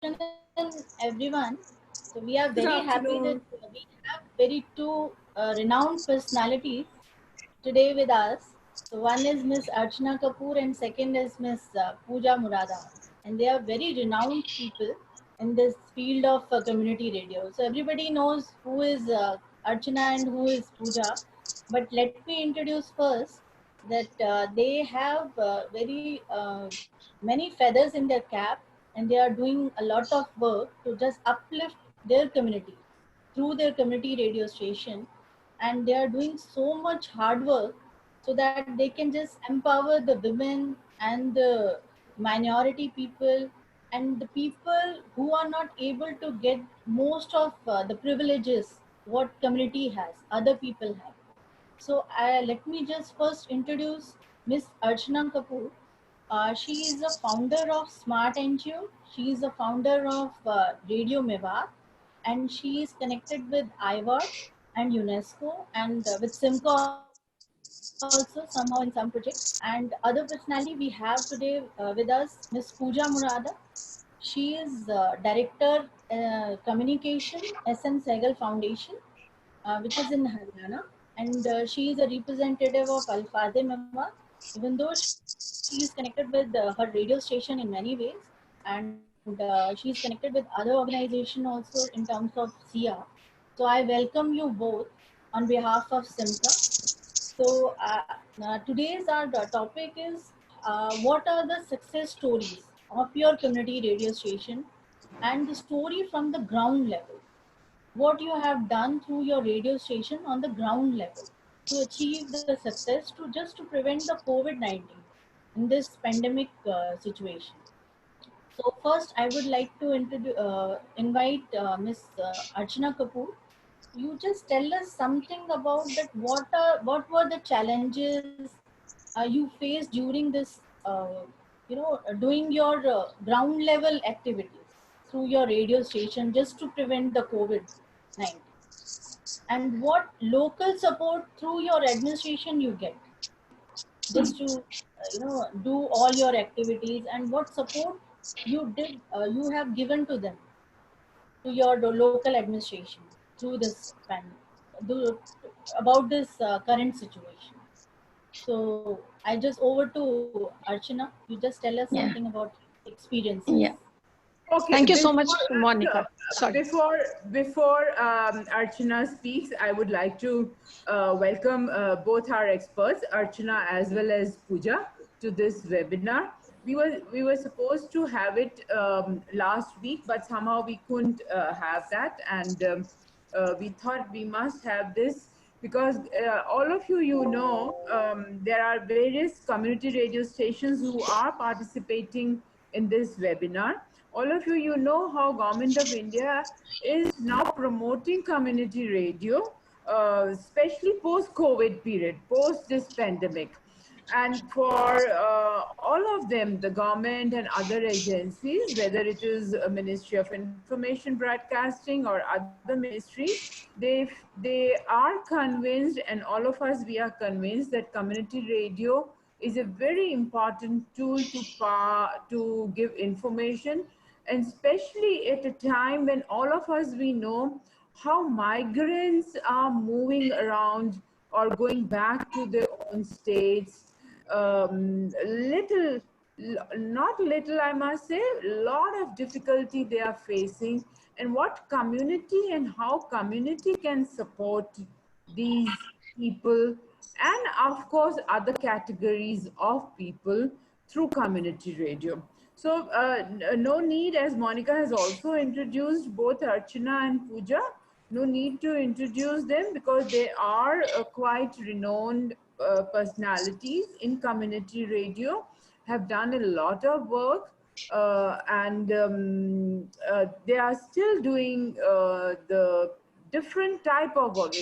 afternoon, everyone. So we are Good very happy that afternoon. we have very two renowned personalities today with us. So one is Miss Archana Kapoor and second is Miss Pooja Murada, and they are very renowned people in this field of community radio. So everybody knows who is Archana and who is Pooja, but let me introduce first that they have very many feathers in their cap, and they are doing a lot of work to just uplift their community through their community radio station, and they are doing so much hard work so that they can just empower the women and the minority people and the people who are not able to get most of the privileges what community has, other people have. So let me just first introduce Miss Archana Kapoor. She is a founder of Smart NGO. She is a founder of Radio Mewat, and she is connected with IWAT and UNESCO and with Simca also somehow in some projects. And other personality we have today with us, Miss Pooja Murada. She is Director Communication SN Sehgal Foundation, which is in Haryana, and she is a representative of Al Fadhe Mewat, even though she is connected with her radio station in many ways, and she is connected with other organization also in terms of SIA. So I welcome you both on behalf of Simca. So today's our topic is what are the success stories of your community radio station and the story from the ground level, what you have done through your radio station on the ground level to achieve the success to just to prevent the COVID-19 in this pandemic situation. So first, I would like to invite Miss Archana Kapoor. You just tell us something about that. What were the challenges you faced during this? Doing your ground level activities through your radio station just to prevent the COVID-19, and what local support through your administration you get just to do all your activities, and what support you have given to them, to your local administration through this do, about this current situation. So I just over to Archana. You just tell us something Yeah, about experiences. yeah. Okay, Thank you so much, Monica. Sorry. before Archana speaks, I would like to welcome both our experts, Archana as well as Pooja, to this webinar. We were supposed to have it last week, but somehow we couldn't have that, and we thought we must have this because all of there are various community radio stations who are participating in this webinar. All of you know how Government of India is now promoting community radio, especially post-COVID period, post this pandemic. And for all of them, the government and other agencies, whether it is a Ministry of Information Broadcasting or other ministries, they are convinced, and all of us, we are convinced that community radio is a very important tool to give information, and especially at a time when all of us, we know how migrants are moving around or going back to their own states. Little, not little, I must say, a lot of difficulty they are facing, and what community and how community can support these people, and of course other categories of people through community radio. So no need, as Monica has also introduced both Archana and Pooja, no need to introduce them because they are quite renowned personalities in community radio, have done a lot of work, and they are still doing the different type of work.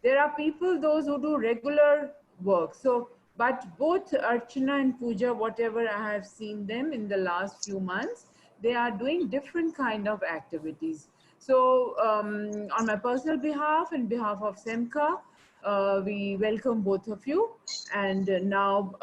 There are people, those who do regular work. So, but both Archana and Pooja, whatever I have seen them in the last few months, they are doing different kind of activities. So on my personal behalf and behalf of SEMCA, We welcome both of you. And now,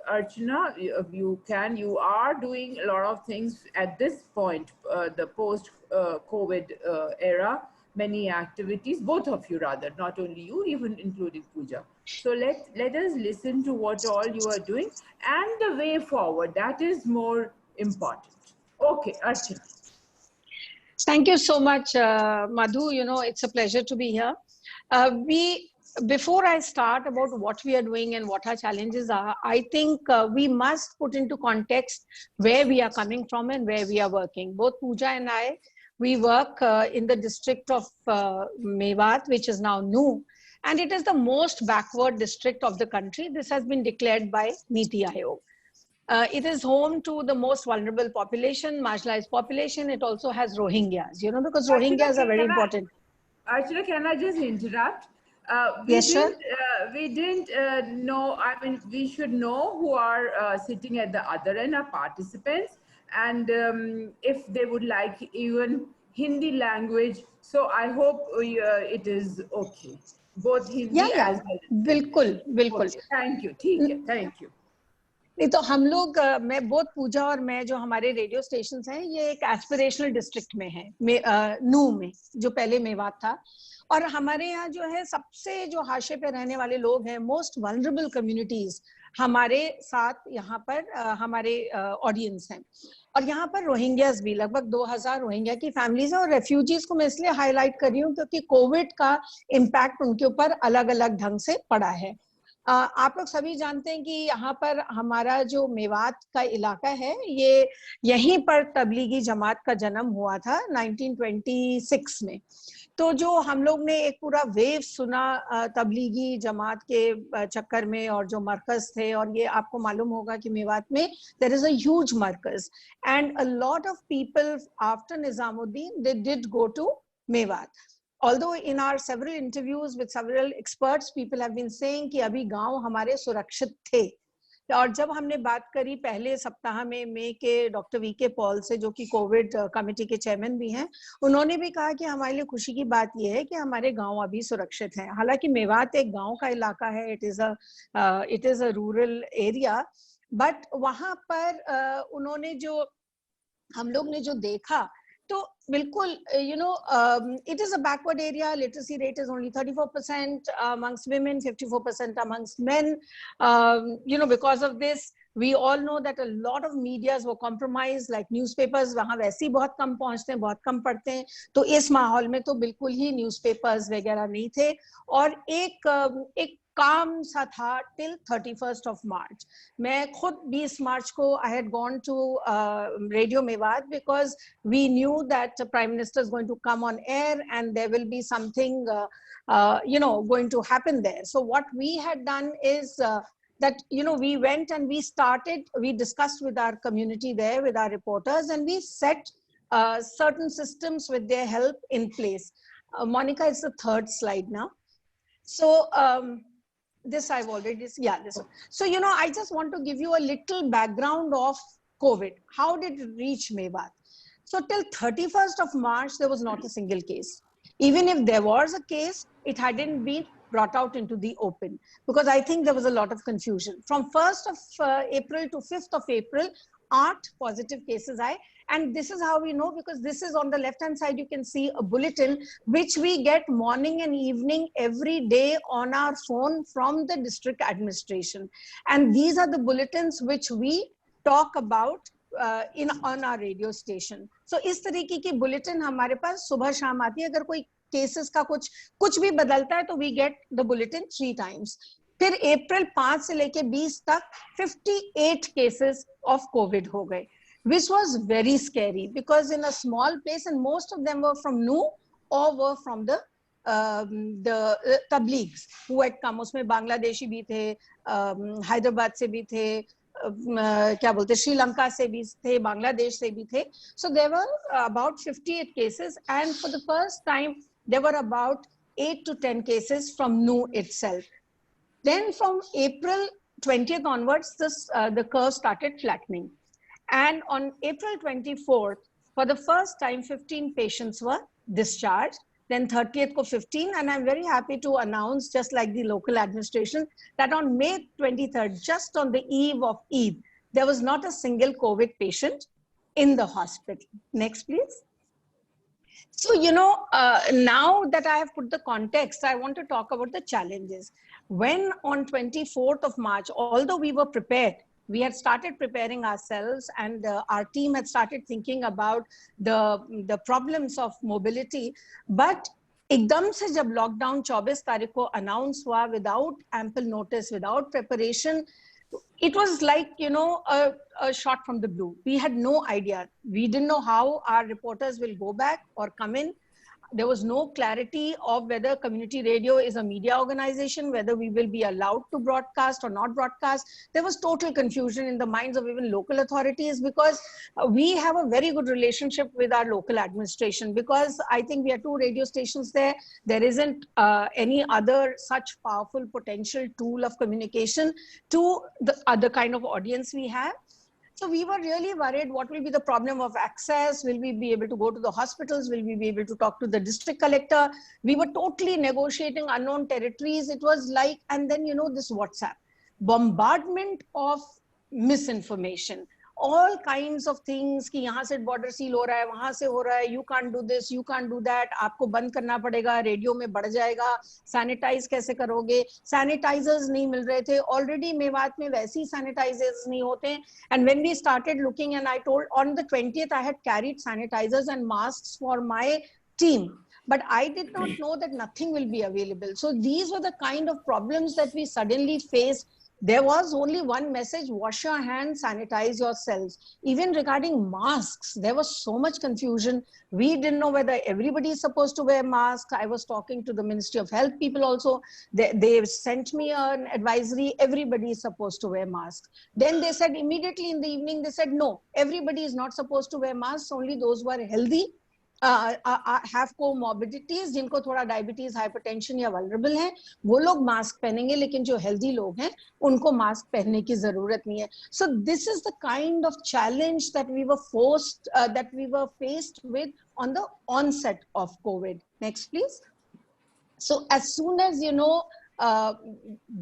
Archana, you are doing a lot of things at this point, the post-COVID era, many activities, both of you rather, not only you, even including Pooja. So let us listen to what all you are doing and the way forward. That is more important. Okay, Archana. Thank you so much, Madhu. You know, it's a pleasure to be here. Before I start about what we are doing and what our challenges are, I think we must put into context where we are coming from and where we are working. Both Pooja and I, we work in the district of Mewat, which is now Nuh, and it is the most backward district of the country. This has been declared by Niti Aayog. It is home to the most vulnerable population, marginalized population. It also has Rohingyas, you know, because Rohingyas are very important. Archana, can I just interrupt? Yes, sure. We didn't know, I mean, we should know who are sitting at the other end, are participants, and if they would like even Hindi language. So I hope it is okay. Both Hindi as well as बिल्कुल बिल्कुल. Okay, thank you. ठीक है, thank you. नहीं तो हम लोग मैं बहुत पूजा और मैं जो हमारे रेडियो स्टेशन हैं ये एक एस्पिरेशनल डिस्ट्रिक्ट में है नू में जो पहले मेवात था और हमारे यहाँ जो है सबसे जो हाशिए पे रहने वाले लोग हैं मोस्ट वल्नरेबल कम्युनिटीज हमारे साथ यहाँ पर हमारे ऑडियंस हैं और यहाँ पर रोहिंग्यास भी लगभग 2000 रोहिंग्या की फैमिलीज हैं और रेफ्यूजीज को मैं इसलिए हाईलाइट कर रही हूँ क्योंकि कोविड का इम्पैक्ट उनके ऊपर अलग अलग ढंग से पड़ा है आप लोग सभी जानते हैं कि यहाँ पर हमारा जो मेवात का इलाका है ये यहीं पर तबलीगी जमात का जन्म हुआ था 1926 में तो जो हम लोग ने एक पूरा वेव सुना तबलीगी जमात के चक्कर में और जो मरकज थे और ये आपको मालूम होगा कि मेवात में there is a huge Markaz and a lot of people after Nizamuddin they did go to Mewat Although in our several interviews with several experts, people have been saying कि अभी गांव हमारे सुरक्षित थे और जब हमने बात करी पहले सप्ताह में मई के डॉक्टर वीके पॉल से जो कि कोविड कमेटी के चेयरमैन भी हैं उन्होंने भी कहा कि हमारे लिए खुशी की बात यह है कि हमारे गांव अभी सुरक्षित हैं हालांकि मेवात एक गांव का इलाका है it is a rural area but वहां पर उन्होंने जो हम लोग ने जो देखा तो बिल्कुल you know it is a backward area literacy rate is only 34% amongst women 54% amongst men you know because of this we all know that a lot of medias were compromised like newspapers वहाँ वैसे ही बहुत कम पहुँचते हैं बहुत कम पढ़ते हैं तो इस माहौल में तो बिल्कुल ही newspapers वगैरह नहीं थे और एक काम सा था till 31st of March. मैं खुद 20 मार्च को I had gone to Radio Mewat because we knew that the Prime Minister is going to come on air and there will be something you know going to happen there. So what we had done is that you know we went and we discussed with our community there with our reporters and we set certain systems with their help in place. Monica, it's the third slide now. So this I've already, this one. So, you know, I just want to give you a little background of COVID. How did it reach Mewat? So till 31st of March, there was not a single case. Even if there was a case, it hadn't been brought out into the open because I think there was a lot of confusion. From 1st of April to 5th of April, 8 positive cases आए. And this is how we know because this is on the left hand side you can see a bulletin which we get morning and evening every day on our phone from the district administration and these are the bulletins which we talk about on our radio station. So इस तरीके की bulletin हमारे पास सुबह शाम आती है अगर कोई cases का कुछ भी बदलता है तो we get the bulletin 3 times. फिर अप्रैल 5 से लेके 20 तक 58 cases of COVID हो गए which was very scary because in a small place and most of them were from Nuh or were from the Tabligh who had come. उसमें बांग्लादेशी भी थे, हैदराबाद से भी थे, क्या बोलते श्रीलंका से भी थे, बांग्लादेश से भी थे. So there were about 58 cases and for the first time there were about 8 to 10 cases from Nuh itself. Then from April 20th onwards, the curve started flattening. And on April 24th, for the first time, 15 patients were discharged. then 30th ko 15, and I'm very happy to announce, just like the local administration, that on May 23rd, just on the eve of Eid, there was not a single COVID patient in the hospital. Next, please. So, now that I have put the context, I want to talk about the challenges. When on 24th of March, although we were prepared, we had started preparing ourselves, and our team had started thinking about the problems of mobility, but एकदम से जब lockdown 24 तारीख को announce हुआ, without ample notice, without preparation, it was like, a shot from the blue. We had no idea. We didn't know how our reporters will go back or come in. There was no clarity of whether community radio is a media organization, whether we will be allowed to broadcast or not broadcast. There was total confusion in the minds of even local authorities, because we have a very good relationship with our local administration, because I think we have 2 radio stations there. There isn't any other such powerful potential tool of communication to the other kind of audience we have. So we were really worried, what will be the problem of access? Will we be able to go to the hospitals? Will we be able to talk to the district collector? We were totally negotiating unknown territories. It was like, and then, this WhatsApp, bombardment of misinformation, all kinds of things कि यहाँ से border seal हो रहा है, वहाँ से हो रहा है, you can't do this, you can't do that, आपको बंद करना पड़ेगा, रेडियो में बढ़ जाएगा, sanitize कैसे करोगे, sanitizers नहीं मिल रहे थे, already मेवात में वैसी sanitizers नहीं होते, and when we started looking, and I told on the 20th I had carried sanitizers and masks for my team, but I did not know that nothing will be available. So these were the kind of problems that we suddenly faced. There was only one message: wash your hands, sanitize yourselves. Even regarding masks, there was so much confusion. We didn't know whether everybody is supposed to wear masks. I was talking to the Ministry of Health people also. They sent me an advisory, everybody is supposed to wear masks. Then they said immediately in the evening, they said, no, everybody is not supposed to wear masks, only those who are healthy, have comorbidities, जिनको थोड़ा diabetes, hypertension या vulnerable है, वो लोग mask पहनेंगे, लेकिन जो healthy लोग हैं उनको मास्क पहनने की जरूरत नहीं है. So this is the kind of challenge that we were faced with on the onset of COVID. Next, please. So as soon as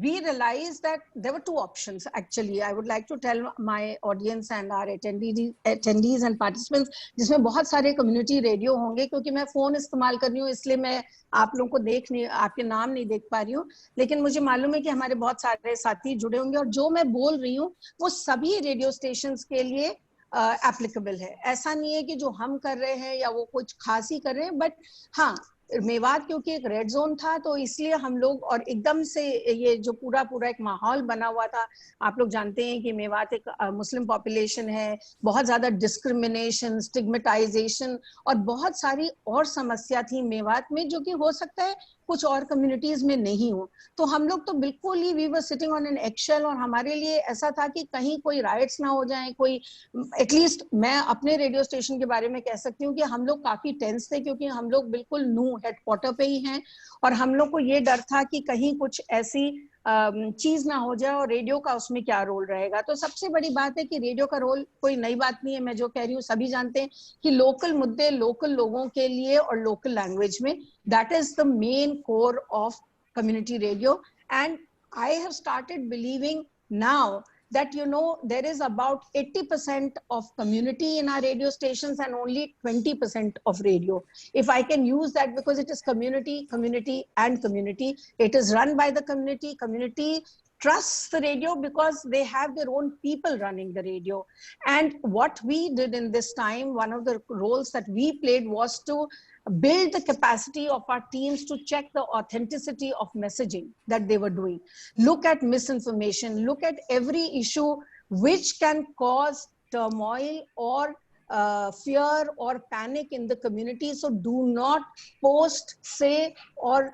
we realized that there were 2 options. Actually, I would like to tell my audience and our attendees and participants, जिसमें बहुत सारे community radio होंगे, क्योंकि मैं phone इस्तेमाल कर रही हूँ, इसलिए मैं आप लोगों को आपके नाम नहीं देख पा रही हूँ, लेकिन मुझे मालूम है कि हमारे बहुत सारे साथी जुड़े होंगे, और जो मैं बोल रही हूँ वो सभी रेडियो स्टेशंस के लिए एप्लीकेबल है. ऐसा नहीं है कि जो हम कर रहे हैं या वो कुछ खास ही कर रहे हैं, बट हाँ, मेवात क्योंकि एक रेड जोन था, तो इसलिए हम लोग, और एकदम से ये जो पूरा एक माहौल बना हुआ था, आप लोग जानते हैं कि मेवात एक मुस्लिम पॉपुलेशन है, बहुत ज्यादा डिस्क्रिमिनेशन, स्टिग्मेटाइजेशन और बहुत सारी और समस्या थी मेवात में, जो कि हो सकता है कुछ और कम्युनिटीज में नहीं हो. तो हम लोग तो बिल्कुल ही we were sitting on an Excel, और हमारे लिए ऐसा था कि कहीं कोई राइट्स ना हो जाए, कोई, एटलीस्ट मैं अपने रेडियो स्टेशन के बारे में कह सकती हूँ कि हम लोग काफी टेंस थे, क्योंकि हम लोग बिल्कुल न्यू हेडक्वार्टर पे ही हैं, और हम लोग को ये डर था कि कहीं कुछ ऐसी चीज ना हो जाए, और रेडियो का उसमें क्या रोल रहेगा. तो सबसे बड़ी बात है कि रेडियो का रोल कोई नई बात नहीं है, मैं जो कह रही हूँ सभी जानते हैं कि लोकल मुद्दे लोकल लोगों के लिए और लोकल लैंग्वेज में, that is the main core of community radio. And I have started believing now that there is about 80% of community in our radio stations and only 20% of radio, if I can use that, because it is community and community. It is run by the community trusts the radio because they have their own people running the radio. And what we did in this time, one of the roles that we played was to build the capacity of our teams to check the authenticity of messaging that they were doing. Look at misinformation, look at every issue which can cause turmoil or fear or panic in the community. So do not post, say, or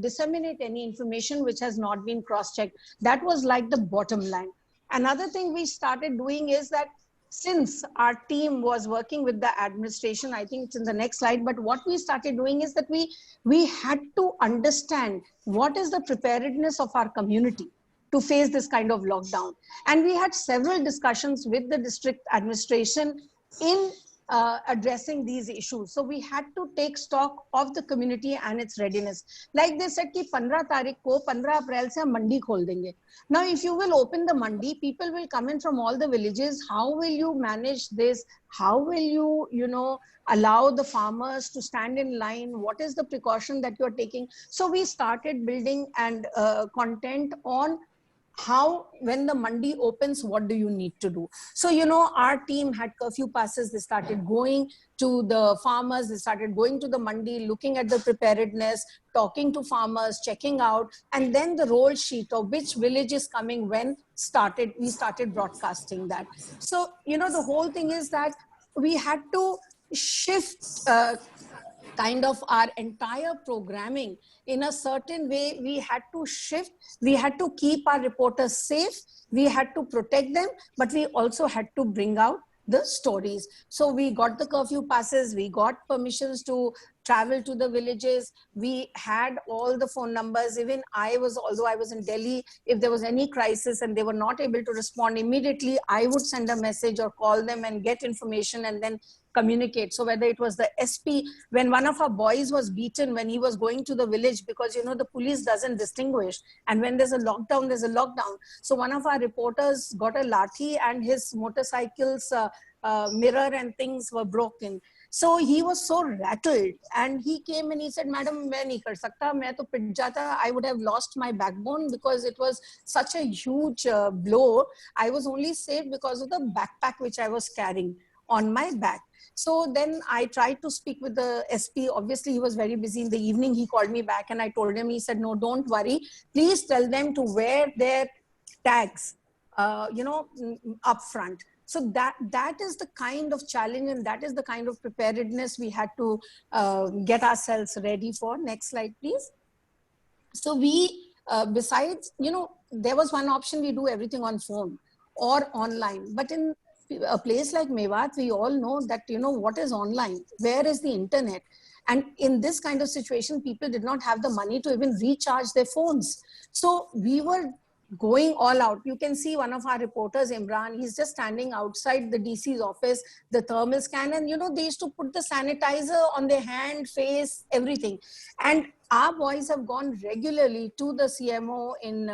disseminate any information which has not been cross-checked. That was like the bottom line. Another thing we started doing is that since our team was working with the administration, I think it's in the next slide, but what we started doing is that we had to understand what is the preparedness of our community to face this kind of lockdown. And we had several discussions with the district administration in addressing these issues. So we had to take stock of the community and its readiness. Like they said कि 15 तारीख को 15 अप्रैल से हम मंडी खोल देंगे. Now if you will open the mandi, people will come in from all the villages. How will you manage this? How will you allow the farmers to stand in line? What is the precaution that you're taking? So we started building and content on how, when the mandi opens, what do you need to do? So, our team had curfew passes. They started going to the farmers. They started going to the mandi, looking at the preparedness, talking to farmers, checking out. And then the roll sheet of which village is coming when we started broadcasting that. So, the whole thing is that we had to shift kind of our entire programming in a certain way. We had to shift, we had to keep our reporters safe, we had to protect them, but we also had to bring out the stories. So we got the curfew passes, we got permissions to travel to the villages, we had all the phone numbers. Even although I was in Delhi, if there was any crisis and they were not able to respond immediately, I would send a message or call them and get information and then communicate. So whether it was the SP, when one of our boys was beaten when he was going to the village, because the police doesn't distinguish, and when there's a lockdown, there's a lockdown. So one of our reporters got a lathi and his motorcycle's mirror and things were broken. So he was so rattled and he came and he said, "Madam, main nahi kar sakta, main to pit jata. I would have lost my backbone because it was such a huge blow. I was only saved because of the backpack which I was carrying on my back." So then I tried to speak with the SP. Obviously, he was very busy in the evening. He called me back and I told him, he said, "No, don't worry. Please tell them to wear their tags, up front." So that is the kind of challenge and that is the kind of preparedness we had to get ourselves ready for. Next slide, please. So we, besides, there was one option, we do everything on phone or online. But in a place like Mewat, we all know that, what is online? Where is the internet? And in this kind of situation, people did not have the money to even recharge their phones. So we were going all out. You can see one of our reporters, Imran, he's just standing outside the DC's office, the thermal scan, and they used to put the sanitizer on their hand, face, everything. And our boys have gone regularly to the CMO in,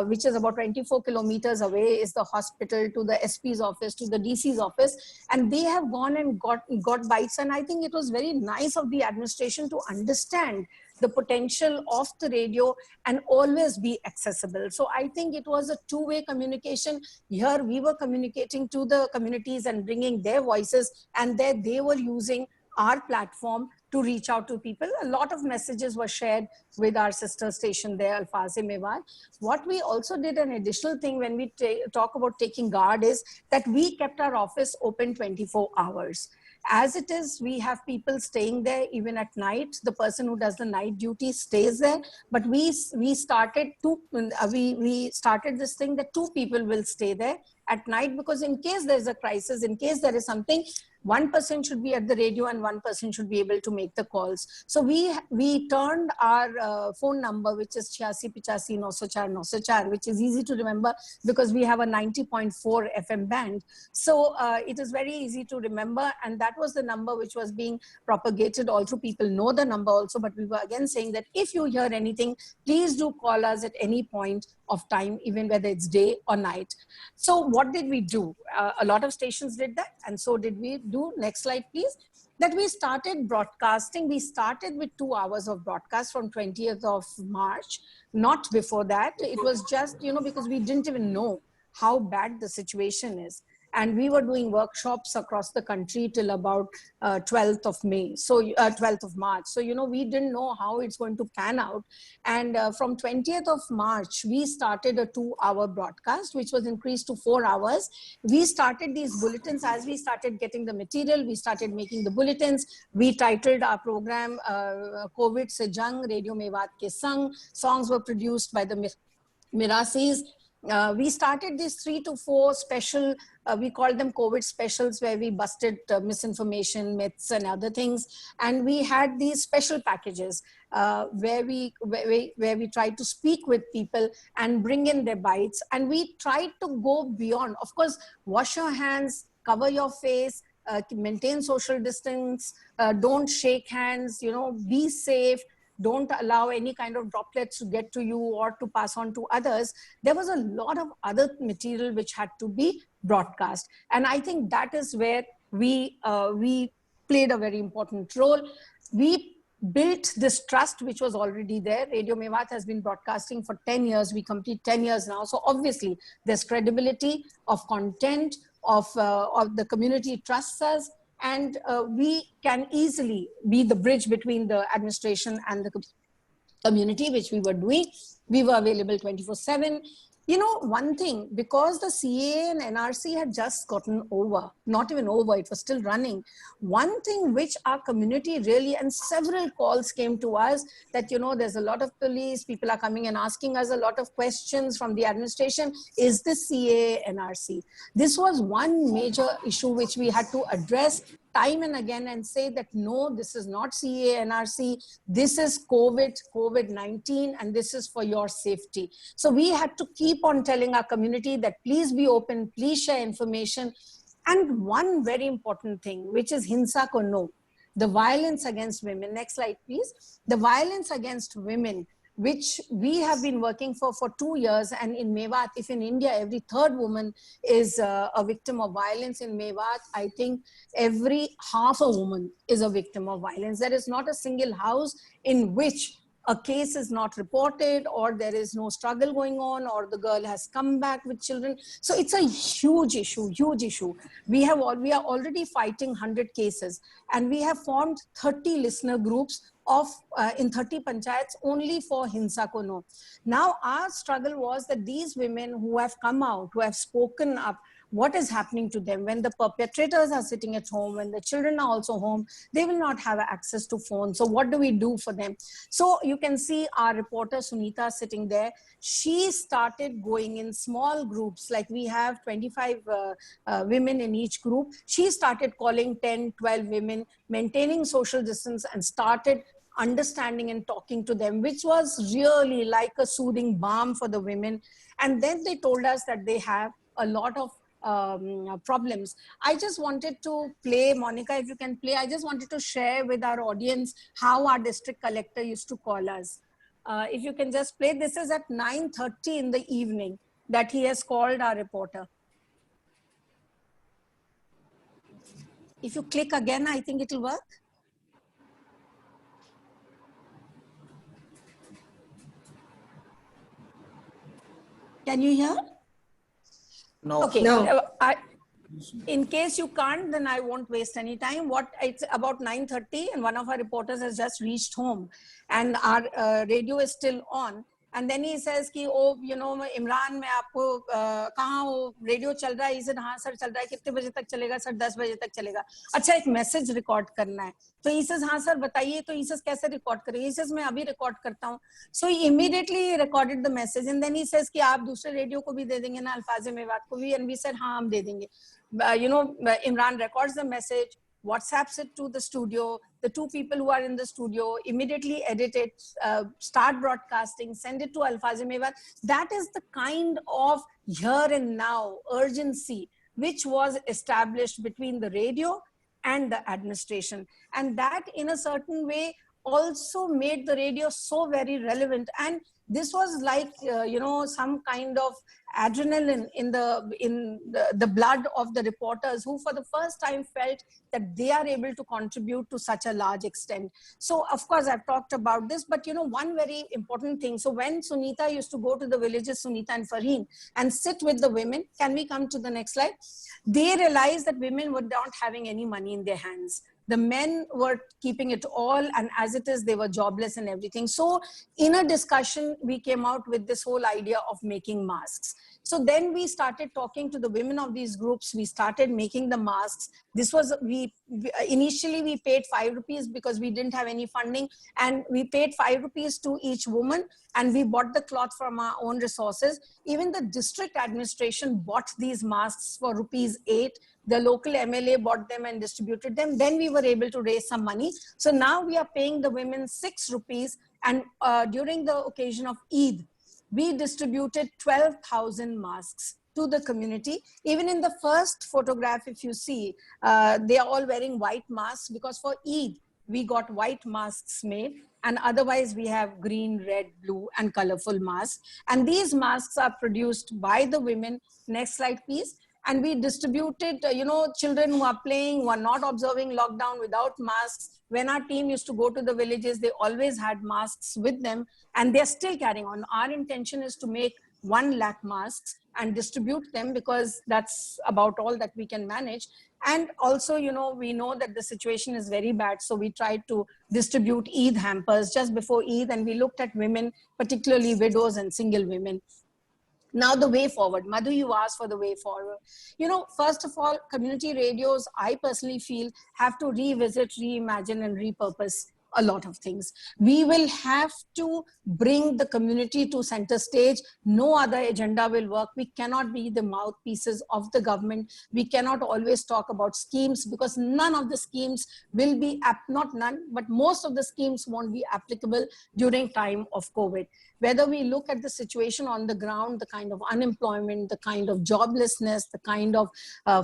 which is about 24 kilometers away, is the hospital, to the SP's office, to the DC's office, and they have gone and got bites. And I think it was very nice of the administration to understand the potential of the radio and always be accessible. So I think it was a two-way communication. Here we were communicating to the communities and bringing their voices, and there they were using our platform to reach out to people. A lot of messages were shared with our sister station there, Alfaz Mewat. What we also did, an additional thing when we talk about taking guard, is that we kept our office open 24 hours. As it is, we have people staying there even at night. The person who does the night duty stays there. But we started this thing that 2 people will stay there at night, because in case there's a crisis, in case there is something, one person should be at the radio and one person should be able to make the calls. So we turned our phone number, which is 8685 which is easy to remember because we have a 90.4 FM band. So it is very easy to remember, and that was the number which was being propagated all through. People know the number also, but we were again saying that if you hear anything, please do call us at any point of time, even whether it's day or night. So what did we do? A lot of stations did that, and so did we do. Next slide, please. That we started broadcasting. We started with 2 hours of broadcast from 20th of March. Not before that. It was just, because we didn't even know how bad the situation is. And we were doing workshops across the country till about 12th of May. So 12th of March. So, we didn't know how it's going to pan out. And from 20th of March, we started a 2-hour broadcast, which was increased to 4 hours. We started these bulletins as we started getting the material. We started making the bulletins. We titled our program, COVID Se Jang, Radio Mewat Ke Sang. Songs were produced by the Mirasis. We started these 3 to 4 special, we called them COVID specials, where we busted misinformation, myths and other things. And we had these special packages where we tried to speak with people and bring in their bites. And we tried to go beyond. Of course, wash your hands, cover your face, maintain social distance, don't shake hands, be safe, don't allow any kind of droplets to get to you or to pass on to others. There was a lot of other material which had to be broadcast. And I think that is where we played a very important role. We built this trust which was already there. Radio Mewat has been broadcasting for 10 years. We complete 10 years now. So obviously there's credibility of content, of the community trusts us, and we can easily be the bridge between the administration and the community, which we were doing. We were available 24/7. One thing, because the CAA and NRC had just gotten over, not even over, it was still running. One thing which our community really, and several calls came to us that, there's a lot of police, people are coming and asking us a lot of questions from the administration. Is this CAA, NRC? This was one major issue which we had to address time and again and say that, no, this is not CAA, NRC, this is COVID-19, and this is for your safety. So we had to keep on telling our community that please be open, please share information. And one very important thing, which is Hinsa Ko No, the violence against women. Next slide, please. The violence against women, which we have been working for 2 years. And in Mewat, if in India, every third woman is a victim of violence, in Mewat, I think every half a woman is a victim of violence. There is not a single house in which a case is not reported, or there is no struggle going on, or the girl has come back with children. So it's a huge issue, huge issue. We are already fighting 100 cases, and we have formed 30 listener groups in 30 panchayats only for Hinsa Ko No. Now our struggle was that these women who have come out, who have spoken up, what is happening to them when the perpetrators are sitting at home, when the children are also home, they will not have access to phones. So what do we do for them? So you can see our reporter Sunita sitting there. She started going in small groups, like we have 25 women in each group. She started calling 10, 12 women, maintaining social distance, and started understanding and talking to them, which was really like a soothing balm for the women. And then they told us that they have a lot of problems. I just wanted to play, Monica, if you can play, I just wanted to share with our audience how our district collector used to call us. If you can just play, this is at 9:30 in the evening that he has called our reporter. If you click again, I think it'll work. Can you hear? No. Okay. No. In case you can't, then I won't waste any time. It's about 9:30, and one of our reporters has just reached home, and our radio is still on. And then he says कि इमरान मैं आपको कहाँ हो, radio चल रहा है? He said हाँ sir चल रहा है. कितने बजे तक चलेगा सर? 10 बजे तक चलेगा. अच्छा, एक मैसेज रिकॉर्ड करना है. तो he says हाँ सर बताइए. तो he says कैसे रिकॉर्ड करेंगे? He says मैं अभी रिकॉर्ड करता हूँ. So he immediately recorded the message, and then he says कि आप दूसरे रेडियो को भी दे देंगे ना, अल्फाज़ मेवात को भी? And we said हाँ हम दे देंगे. Imran records the message, WhatsApps it to the studio. The two people who are in the studio immediately edit it, start broadcasting, send it to Alfaz Mewat. That is the kind of here and now urgency which was established between the radio and the administration. And that in a certain way also made the radio so very relevant. And this was like, some kind of adrenaline in the blood of the reporters, who for the first time felt that they are able to contribute to such a large extent. So of course I've talked about this, but one very important thing. So when Sunita used to go to the villages, Sunita and Farheen, and sit with the women, can we come to the next slide? They realized that women were not having any money in their hands. The men were keeping it all, and as it is, they were jobless and everything. So in a discussion, we came out with this whole idea of making masks. So then we started talking to the women of these groups. We started making the masks. This was, initially we paid 5 rupees because we didn't have any funding, and we paid 5 rupees to each woman, and we bought the cloth from our own resources. Even the district administration bought these masks for ₹8. The local MLA bought them and distributed them. Then we were able to raise some money. So now we are paying the women 6 rupees. And during the occasion of Eid, we distributed 12,000 masks. to the community. Even in the first photograph, if you see, they are all wearing white masks because for Eid, we got white masks made, and otherwise we have green, red, blue, and colorful masks. And these masks are produced by the women. Next slide, please. And we distributed, children who are playing, who are not observing lockdown without masks. When our team used to go to the villages, they always had masks with them, and they're still carrying on. Our intention is to make 1 lakh masks and distribute them, because that's about all that we can manage. And also, we know that the situation is very bad. So we tried to distribute Eid hampers just before Eid, and we looked at women, particularly widows and single women. Now the way forward. Madhu, you asked for the way forward. First of all, community radios, I personally feel, have to revisit, reimagine, and repurpose a lot of things. We will have to bring the community to center stage. No other agenda will work. We cannot be the mouthpieces of the government. We cannot always talk about schemes, because none of the schemes will be, not none, but most of the schemes won't be applicable during time of COVID. Whether we look at the situation on the ground, the kind of unemployment, the kind of joblessness, the kind of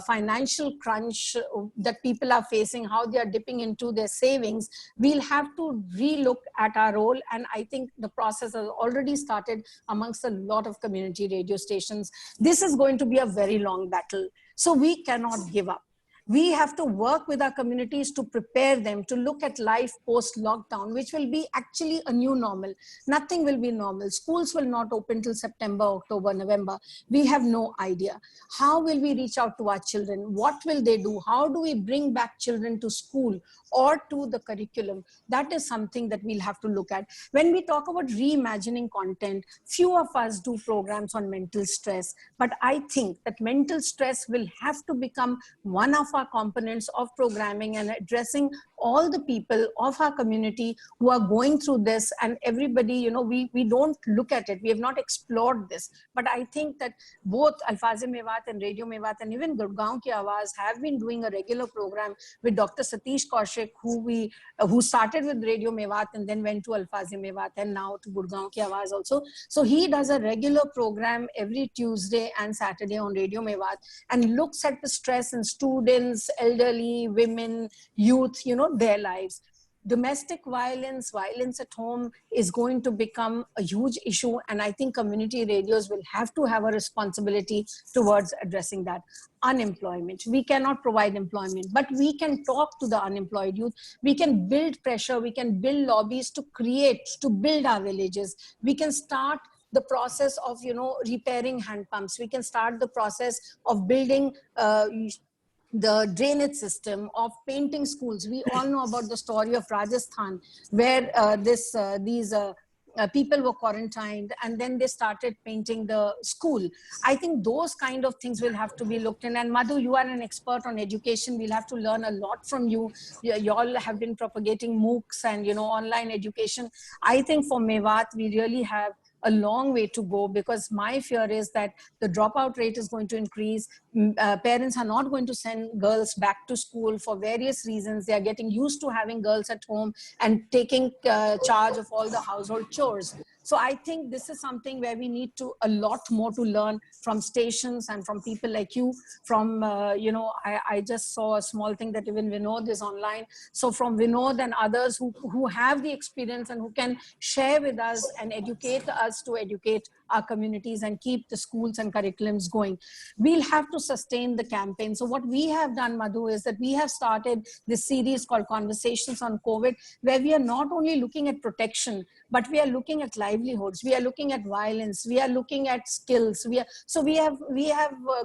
financial crunch that people are facing, how they are dipping into their savings, we'll have to relook at our role. And I think the process has already started amongst a lot of community radio stations. This is going to be a very long battle. So we cannot give up. We have to work with our communities to prepare them to look at life post-lockdown, which will be actually a new normal. Nothing will be normal. Schools will not open till September, October, November. We have no idea. How will we reach out to our children? What will they do? How do we bring back children to school or to the curriculum? That is something that we'll have to look at. When we talk about reimagining content, few of us do programs on mental stress, but I think that mental stress will have to become one of our components of programming and addressing all the people of our community who are going through this. And everybody, we don't look at it. We have not explored this. But I think that both Alfaz-e Mewat and Radio Mewat and even Gurgaon Ki Awaaz have been doing a regular program with Dr. Satish Kaushik, who started with Radio Mewat and then went to Alfaz-e Mewat and now to Gurgaon Ki Awaaz also. So he does a regular program every Tuesday and Saturday on Radio Mewat and looks at the stress in students, elderly, women, youth, their lives. Domestic violence, violence at home is going to become a huge issue. And I think community radios will have to have a responsibility towards addressing that. Unemployment. We cannot provide employment, but we can talk to the unemployed youth. We can build pressure. We can build lobbies to build our villages. We can start the process of, repairing hand pumps. We can start the process of building the drainage system, of painting schools. We all know about the story of Rajasthan, where these people were quarantined and then they started painting the school. I think those kind of things will have to be looked in. And Madhu, you are an expert on education. We'll have to learn a lot from you. You all have been propagating MOOCs and, online education. I think for Mewat, we really have a long way to go, because my fear is that the dropout rate is going to increase. Parents are not going to send girls back to school for various reasons. They are getting used to having girls at home and taking charge of all the household chores. So I think this is something where we need to a lot more to learn from stations and from people like you. From, I just saw a small thing that even Vinod is online. So from Vinod and others who have the experience and who can share with us and educate us to educate our communities and keep the schools and curriculums going. We'll have to sustain the campaign. So what we have done, Madhu, is that we have started this series called Conversations on COVID, where we are not only looking at protection, but we are looking at livelihoods. We are looking at violence. We are looking at skills. We have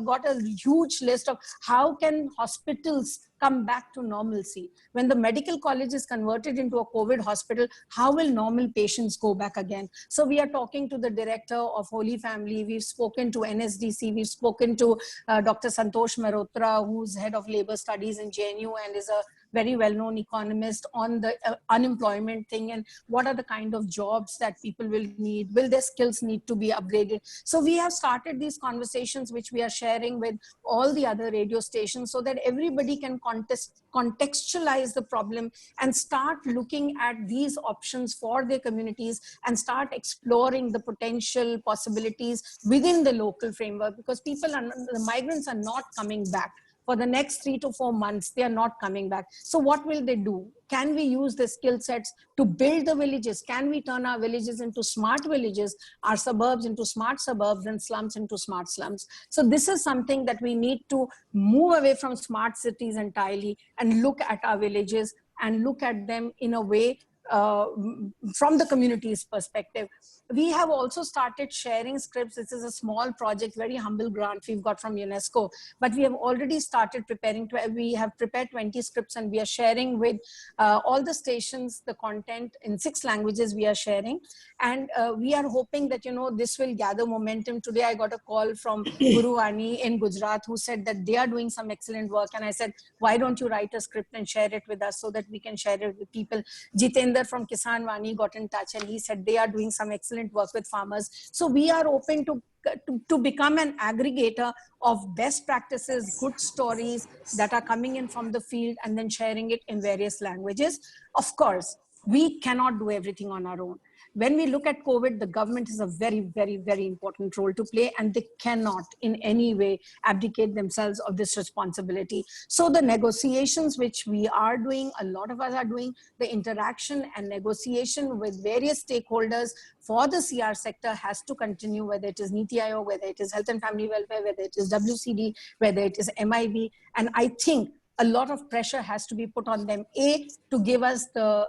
got a huge list of how can hospitals come back to normalcy. When the medical college is converted into a COVID hospital, how will normal patients go back again? So we are talking to the director of Holy Family. We've spoken to NSDC. We've spoken to Dr. Santosh Mehrotra, who's head of labor studies in JNU and is a very well-known economist on the unemployment thing and what are the kind of jobs that people will need, will their skills need to be upgraded. So we have started these conversations which we are sharing with all the other radio stations so that everybody can contextualize the problem and start looking at these options for their communities and start exploring the potential possibilities within the local framework, because the migrants are not coming back. For the next 3 to 4 months, they are not coming back. So what will they do? Can we use the skill sets to build the villages? Can we turn our villages into smart villages, our suburbs into smart suburbs, and slums into smart slums? So this is something that we need to move away from smart cities entirely and look at our villages and look at them in a way from the community's perspective. We have also started sharing scripts. This is a small project, very humble grant we've got from UNESCO, but we have already started preparing. We have prepared 20 scripts and we are sharing with all the stations the content in 6 languages we are sharing. And we are hoping that, this will gather momentum. Today I got a call from Guru Vani in Gujarat who said that they are doing some excellent work. And I said, why don't you write a script and share it with us so that we can share it with people? Jitendra from Kisan Vani got in touch and he said they are doing some excellent work with farmers. So we are open to become an aggregator of best practices, good stories that are coming in from the field and then sharing it in various languages. Of course, we cannot do everything on our own. When we look at COVID, the government has a very, very, very important role to play, and they cannot in any way abdicate themselves of this responsibility. So the negotiations which we are doing, a lot of us are doing, the interaction and negotiation with various stakeholders for the CR sector has to continue, whether it is NITI Aayog, whether it is Health and Family Welfare, whether it is WCD, whether it is MIB. And I think a lot of pressure has to be put on them, to give us the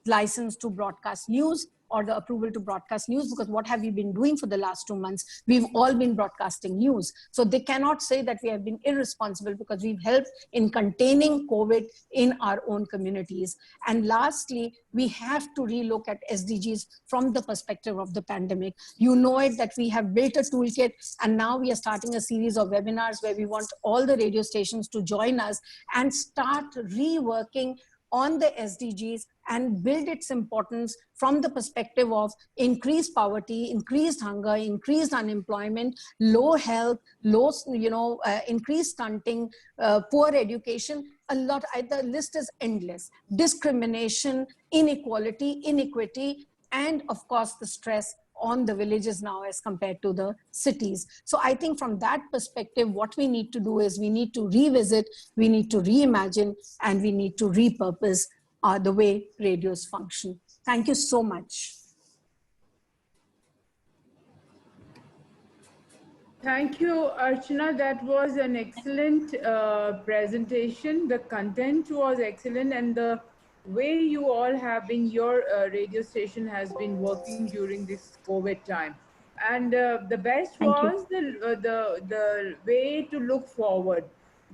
license to broadcast news or the approval to broadcast news, because what have we been doing for the last 2 months? We've all been broadcasting news. So they cannot say that we have been irresponsible because we've helped in containing COVID in our own communities. And lastly, we have to relook at SDGs from the perspective of the pandemic. You know it that we have built a toolkit, and now we are starting a series of webinars where we want all the radio stations to join us and start reworking on the SDGs and build its importance from the perspective of increased poverty, increased hunger, increased unemployment, low health, increased stunting, poor education. The list is endless. Discrimination, inequality, inequity, and of course the stress on the villages now as compared to the cities. So I think from that perspective, what we need to do is we need to revisit, we need to reimagine, and we need to repurpose the way radios function. Thank you so much. Thank you, Archana. That was an excellent presentation. The content was excellent, and the way you all have been, your radio station has been working during this COVID time. And the best was the way to look forward.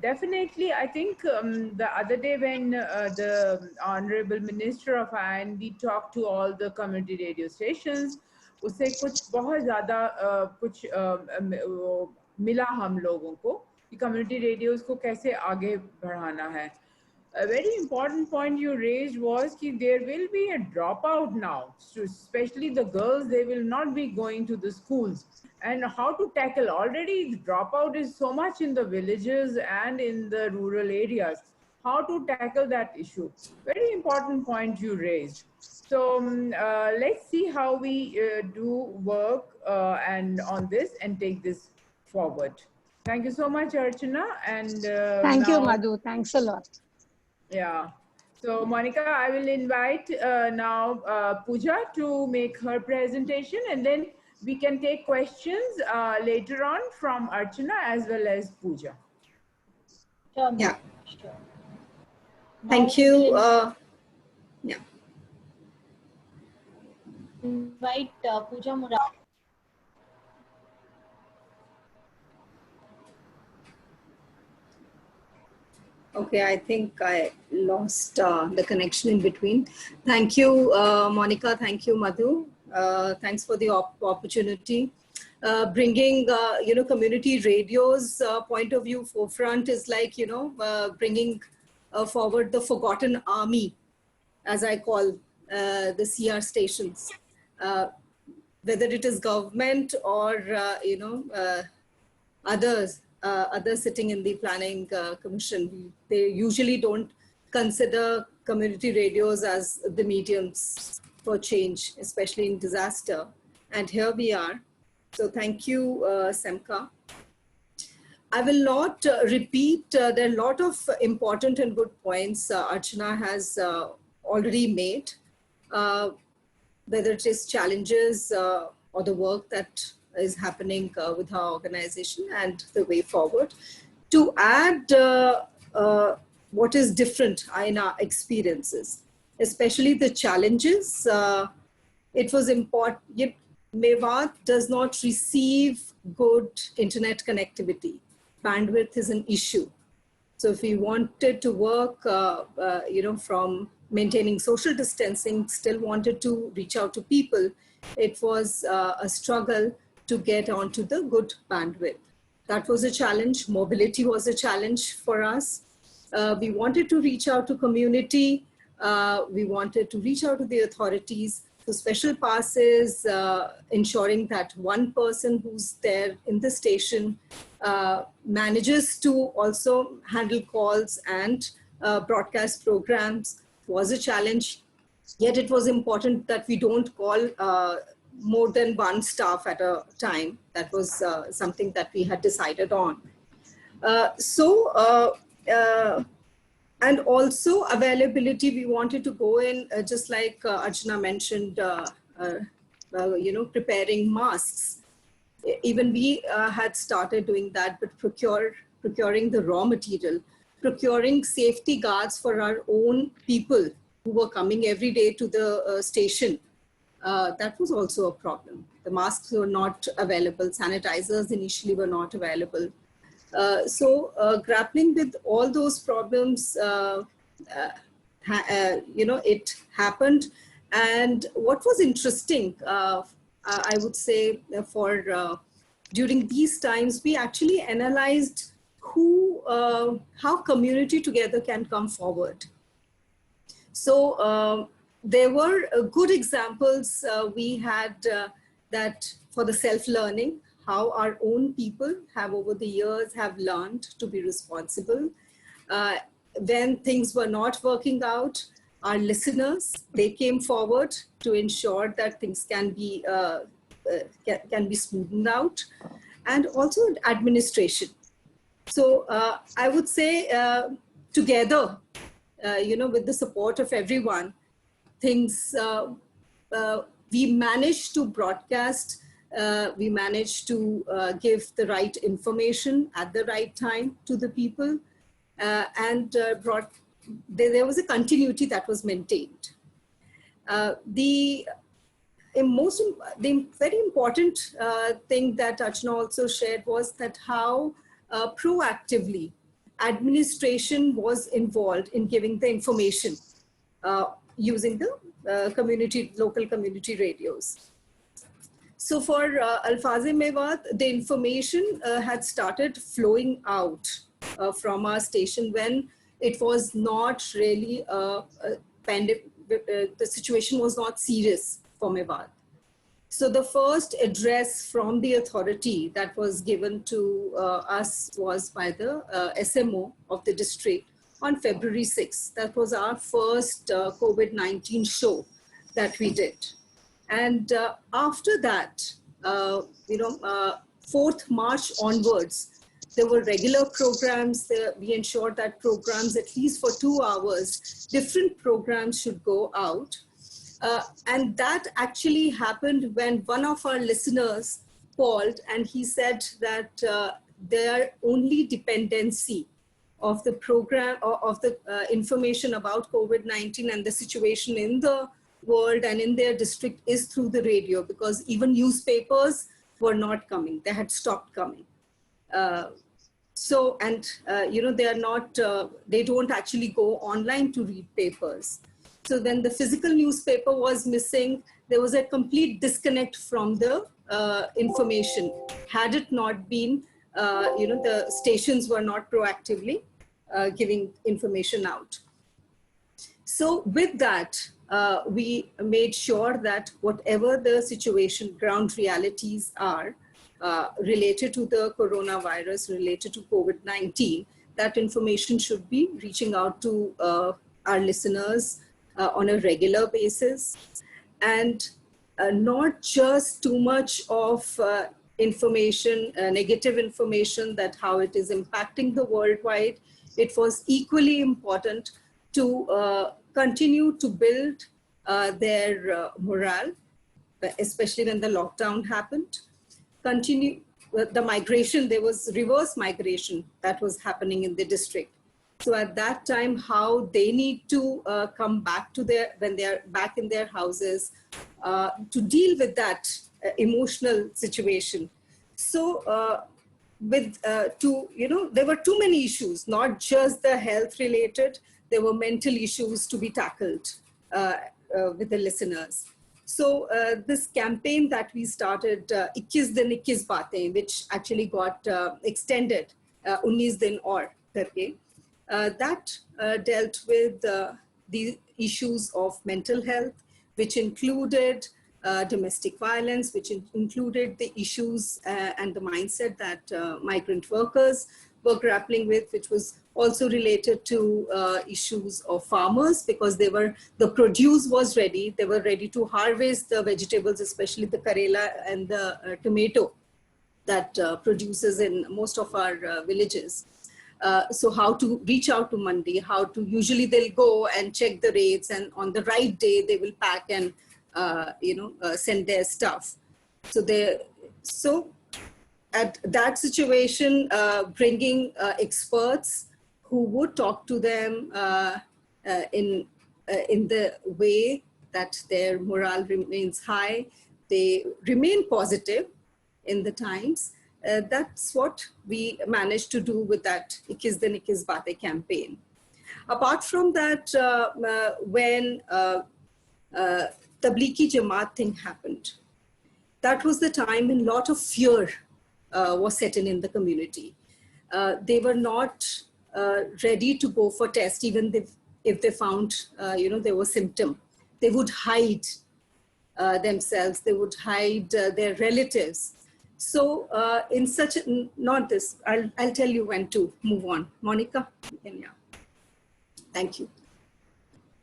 Definitely, I think the other day when the Honorable Minister of INB talked to all the community radio stations, उससे कुछ बहुत ज़्यादा कुछ मिला हम लोगों को कि community radios को कैसे आगे बढ़ाना है. A very important point you raised was that there will be a dropout now, especially the girls. They will not be going to the schools. And how to tackle, already the dropout is so much in the villages and in the rural areas. How to tackle that issue? Very important point you raised. So let's see how we do work and on this and take this forward. Thank you so much, Archana. And thank you, Madhu. Thanks a lot. Yeah. So Monica, I will invite now Pooja to make her presentation, and then we can take questions later on from Archana as well as Pooja. Sure. Yeah. Sure. Thank you. Yeah. Invite Pooja Murad. Okay, I think I lost the connection in between. Thank you, Monica. Thank you, Madhu. Thanks for the opportunity. Bringing, community radio's point of view forefront is like, bringing forward the forgotten army, as I call the CR stations. Whether it is government or others sitting in the planning commission, they usually don't consider community radios as the mediums for change, especially in disaster. And here we are. So thank you, Semka. I will not repeat. There are a lot of important and good points Archana has already made, whether it is challenges or the work that is happening with our organization and the way forward. To add what is different in our experiences, especially the challenges, it was important. Mewat does not receive good internet connectivity. Bandwidth is an issue. So if we wanted to work, from maintaining social distancing, still wanted to reach out to people, it was a struggle to get onto the good bandwidth. That was a challenge. Mobility was a challenge for us. We wanted to reach out to community. We wanted to reach out to the authorities. So special passes, ensuring that one person who's there in the station manages to also handle calls and broadcast programs was a challenge. Yet it was important that we don't call more than one staff at a time. That was something that we had decided on. And also availability, we wanted to go in, just like Archana mentioned, preparing masks. Even we had started doing that, but procuring the raw material, procuring safety guards for our own people who were coming every day to the station. That was also a problem. The masks were not available. Sanitizers initially were not available. Grappling with all those problems, it happened. And what was interesting, I would say, during these times, we actually analyzed how community together can come forward. So there were good examples we had that for the self-learning, how our own people have over the years have learned to be responsible. When things were not working out, our listeners, they came forward to ensure that things can be smoothened out, and also administration. So I would say together, with the support of everyone, things, we managed to broadcast, we managed to give the right information at the right time to the people, and there was a continuity that was maintained. The very important thing that Archana also shared was that how proactively administration was involved in giving the information using the local community radios. So for Alfaz-e Mewat, the information had started flowing out from our station when it was not really a pandemic, the situation was not serious for Mewat. So the first address from the authority that was given to us was by the SMO of the district on February 6th. That was our first COVID-19 show that we did. And after that, 4th March onwards, there were regular programs. We ensured that programs, at least for 2 hours, different programs should go out. And that actually happened when one of our listeners called and he said that their only dependency of the program or of the information about COVID-19 and the situation in the world and in their district is through the radio, because even newspapers were not coming. They had stopped coming. They are not, they don't actually go online to read papers. So when the physical newspaper was missing, there was a complete disconnect from the information. Had it not been, the stations were not proactively giving information out. So with that, we made sure that whatever the situation, ground realities are related to the coronavirus, related to COVID-19, that information should be reaching out to our listeners on a regular basis, and not just too much of information, negative information, that how it is impacting the worldwide. It was equally important to continue to build their morale, especially when the lockdown happened. Continue the migration, there was reverse migration that was happening in the district. So at that time, how they need to come back to when they are back in their houses to deal with that emotional situation. So there were too many issues, not just the health related, there were mental issues to be tackled with the listeners. So this campaign that we started, 21 din 21 baatein, which actually got extended, 19 din aur karke, that dealt with the issues of mental health, which included domestic violence, which included the issues and the mindset that migrant workers were grappling with, which was also related to issues of farmers, because the produce was ready. They were ready to harvest the vegetables, especially the karela and the tomato that produces in most of our villages. So how to reach out to Mandi, usually they'll go and check the rates, and on the right day they will pack and send their stuff. So at that situation, bringing experts who would talk to them in the way that their morale remains high, they remain positive in the times. That's what we managed to do with that 21 din 21 baatein campaign. Apart from that, when Tablighi Jamaat thing happened, that was the time when a lot of fear was set in the community. They were not ready to go for test, even if they found, there was symptom. They would hide themselves, they would hide their relatives. So in such, not this, I'll tell you when to move on. Monica? Yeah. Thank you.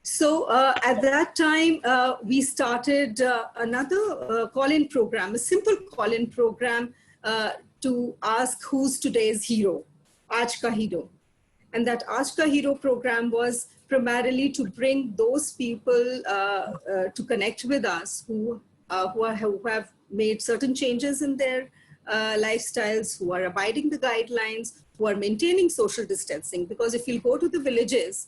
So at that time, we started another call-in program, a simple call-in program to ask who's today's hero, Aaj Ka Hero. And that Aaj Ka Hero program was primarily to bring those people to connect with us who have made certain changes in their lifestyles, who are abiding the guidelines, who are maintaining social distancing. Because if you go to the villages,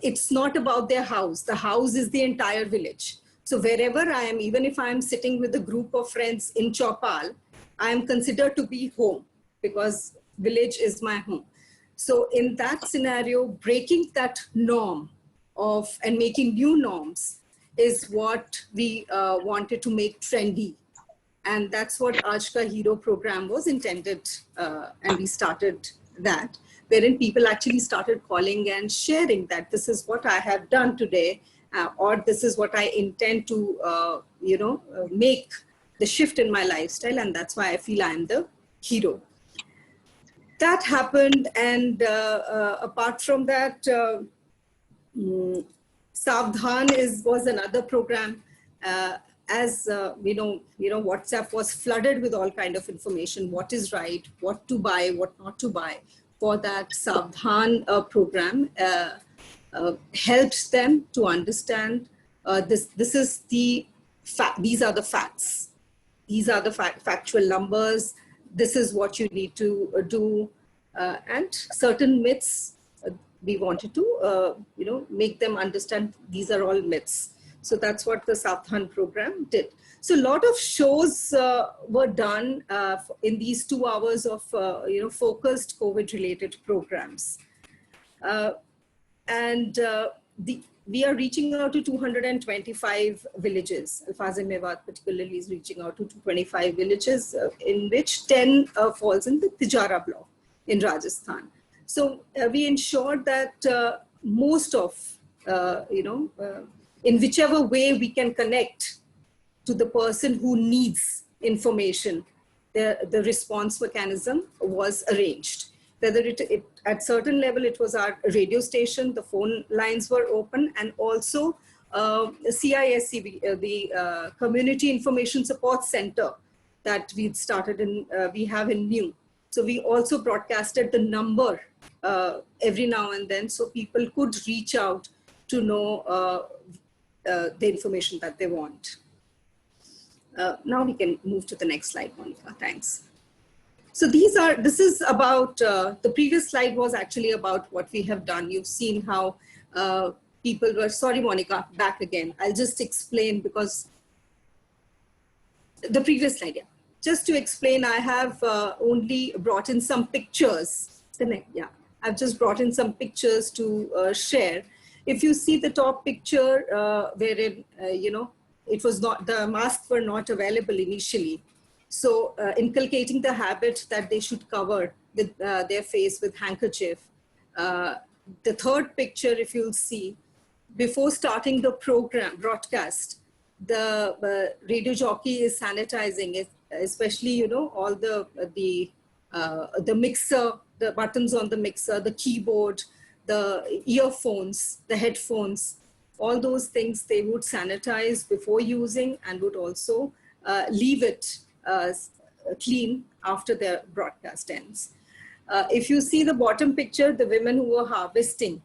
it's not about their house. The house is the entire village. So wherever I am, even if I'm sitting with a group of friends in Chaupal, I am considered to be home because village is my home. So in that scenario, breaking that norm and making new norms is what we wanted to make trendy. And that's what Aaj Ka Hero program was intended. And we started that, wherein people actually started calling and sharing that this is what I have done today, or this is what I intend to, make the shift in my lifestyle. And that's why I feel I'm the hero. That happened. And apart from that, Savdhan was another program. As WhatsApp was flooded with all kind of information, what is right, what to buy, what not to buy. For that, Savdhan program helped them to understand this is these are the facts. These are the factual numbers. This is what you need to do. And certain myths, we wanted to, make them understand these are all myths. So that's what the Savdhan program did. So a lot of shows were done in these 2 hours of, focused COVID-related programs. We are reaching out to 225 villages. Alfaz-e Mewat particularly is reaching out to 225 villages, in which 10 falls in the Tijara block in Rajasthan. So we ensured that most of, in whichever way we can connect to the person who needs information, the response mechanism was arranged. Whether it at certain level, it was our radio station, the phone lines were open, and also CISC, the Community Information Support Center that we started in, we have in New. So we also broadcasted the number every now and then, so people could reach out to know the information that they want. Now we can move to the next slide, Monica. Thanks. So this is about, the previous slide was actually about what we have done. You've seen how people were, sorry, Monica, back again. I'll just explain because the previous slide, yeah. Just to explain, I have only brought in some pictures. Yeah, I've just brought in some pictures to share. If you see the top picture wherein, it was not, the masks were not available initially. So inculcating the habit that they should cover their face with handkerchief. The third picture, if you'll see, before starting the program broadcast, the radio jockey is sanitizing it, especially, all the mixer, the buttons on the mixer, the keyboard, the earphones, the headphones, all those things they would sanitize before using and would also leave it clean after the broadcast ends. If you see the bottom picture, the women who were harvesting,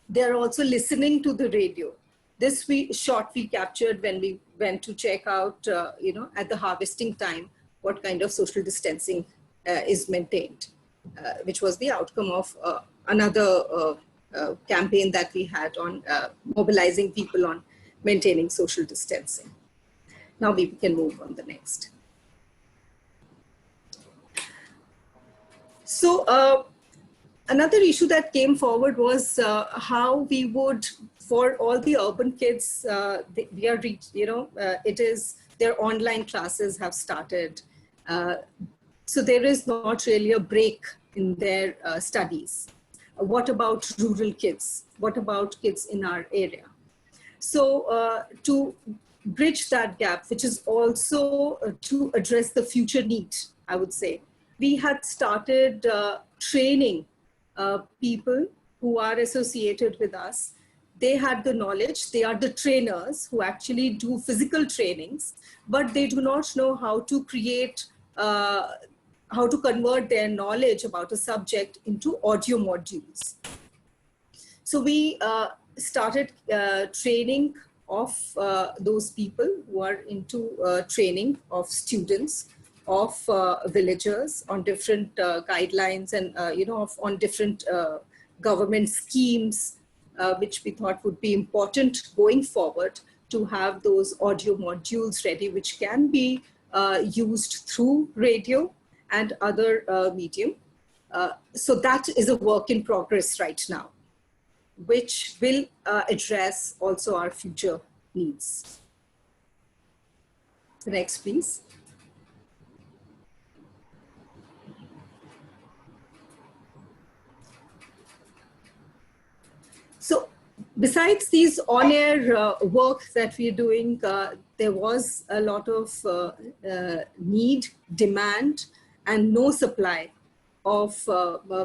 they're also listening to the radio. This shot we captured when we went to check out, at the harvesting time, what kind of social distancing is maintained, which was the outcome of another campaign that we had on mobilizing people on maintaining social distancing. Now we can move on the next. So another issue that came forward was how we would, for all the urban kids, we are, it is, their online classes have started. So there is not really a break in their studies. What about rural kids? What about kids in our area? So to bridge that gap, which is also to address the future need, I would say, we had started training people who are associated with us. They had the knowledge, they are the trainers who actually do physical trainings, but they do not know how to create, how to convert their knowledge about a subject into audio modules. So we started training of those people who are into training of students, of villagers on different guidelines and, on different government schemes, which we thought would be important going forward to have those audio modules ready, which can be used through radio and other medium. So that is a work in progress right now, which will address also our future needs. The next, please. So besides these on-air work that we're doing, there was a lot of need, demand, and no supply of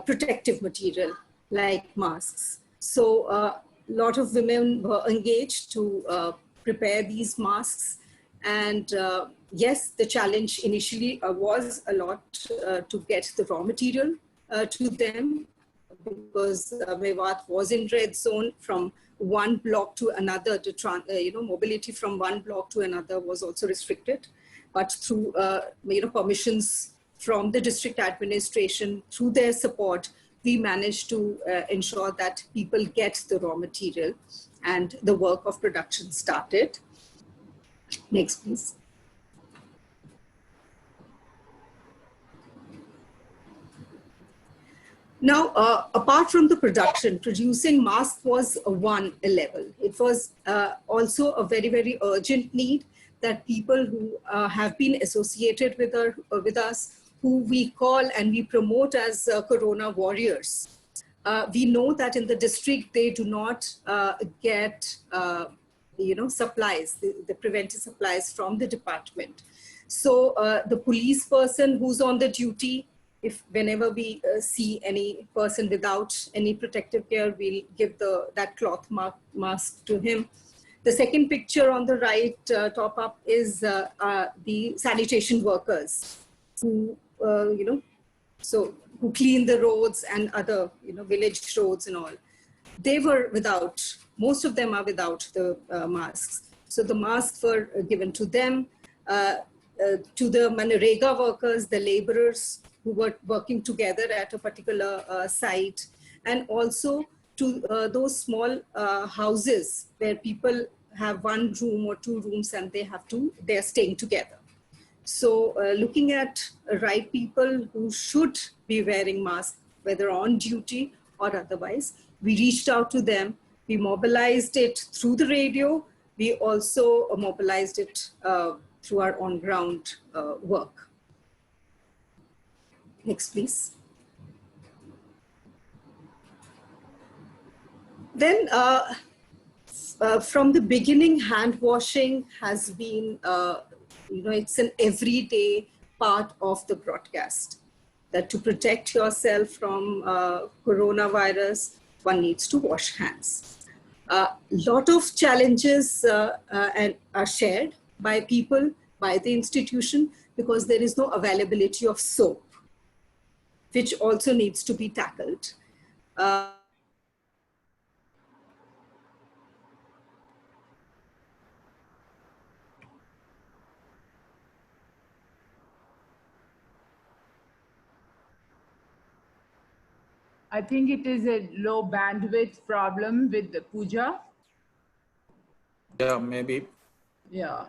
protective material like masks. So a lot of women were engaged to prepare these masks. And yes, the challenge initially was a lot to get the raw material to them, because Mewat was in red zone. From one block to another, to mobility from one block to another was also restricted. But through permissions from the district administration, through their support, we managed to ensure that people get the raw material, and the work of production started. Next, please. Now, apart from the production, producing masks was one level. It was also a very, very urgent need that people who have been associated with us, who we call and we promote as Corona warriors. We know that in the district, they do not get supplies, the preventive supplies from the department. So the police person who's on the duty, whenever we see any person without any protective care, we'll give that cloth mask to him. The second picture on the right top up is the sanitation workers who, who clean the roads and other, village roads and all. They were without, most of them are without the masks. So the masks were given to them, to the Manrega workers, the laborers who were working together at a particular site, and also to those small houses where people have one room or two rooms and they're staying together. So looking at right people who should be wearing masks, whether on duty or otherwise, we reached out to them. We mobilized it through the radio. We also mobilized it through our on-ground work. Next, please. Then from the beginning, hand washing has been, it's an everyday part of the broadcast. That to protect yourself from coronavirus, one needs to wash hands. A lot of challenges are shared by people, by the institution, because there is no availability of soap, which also needs to be tackled. I think it is a low bandwidth problem with the Pooja. Yeah, maybe. Yeah.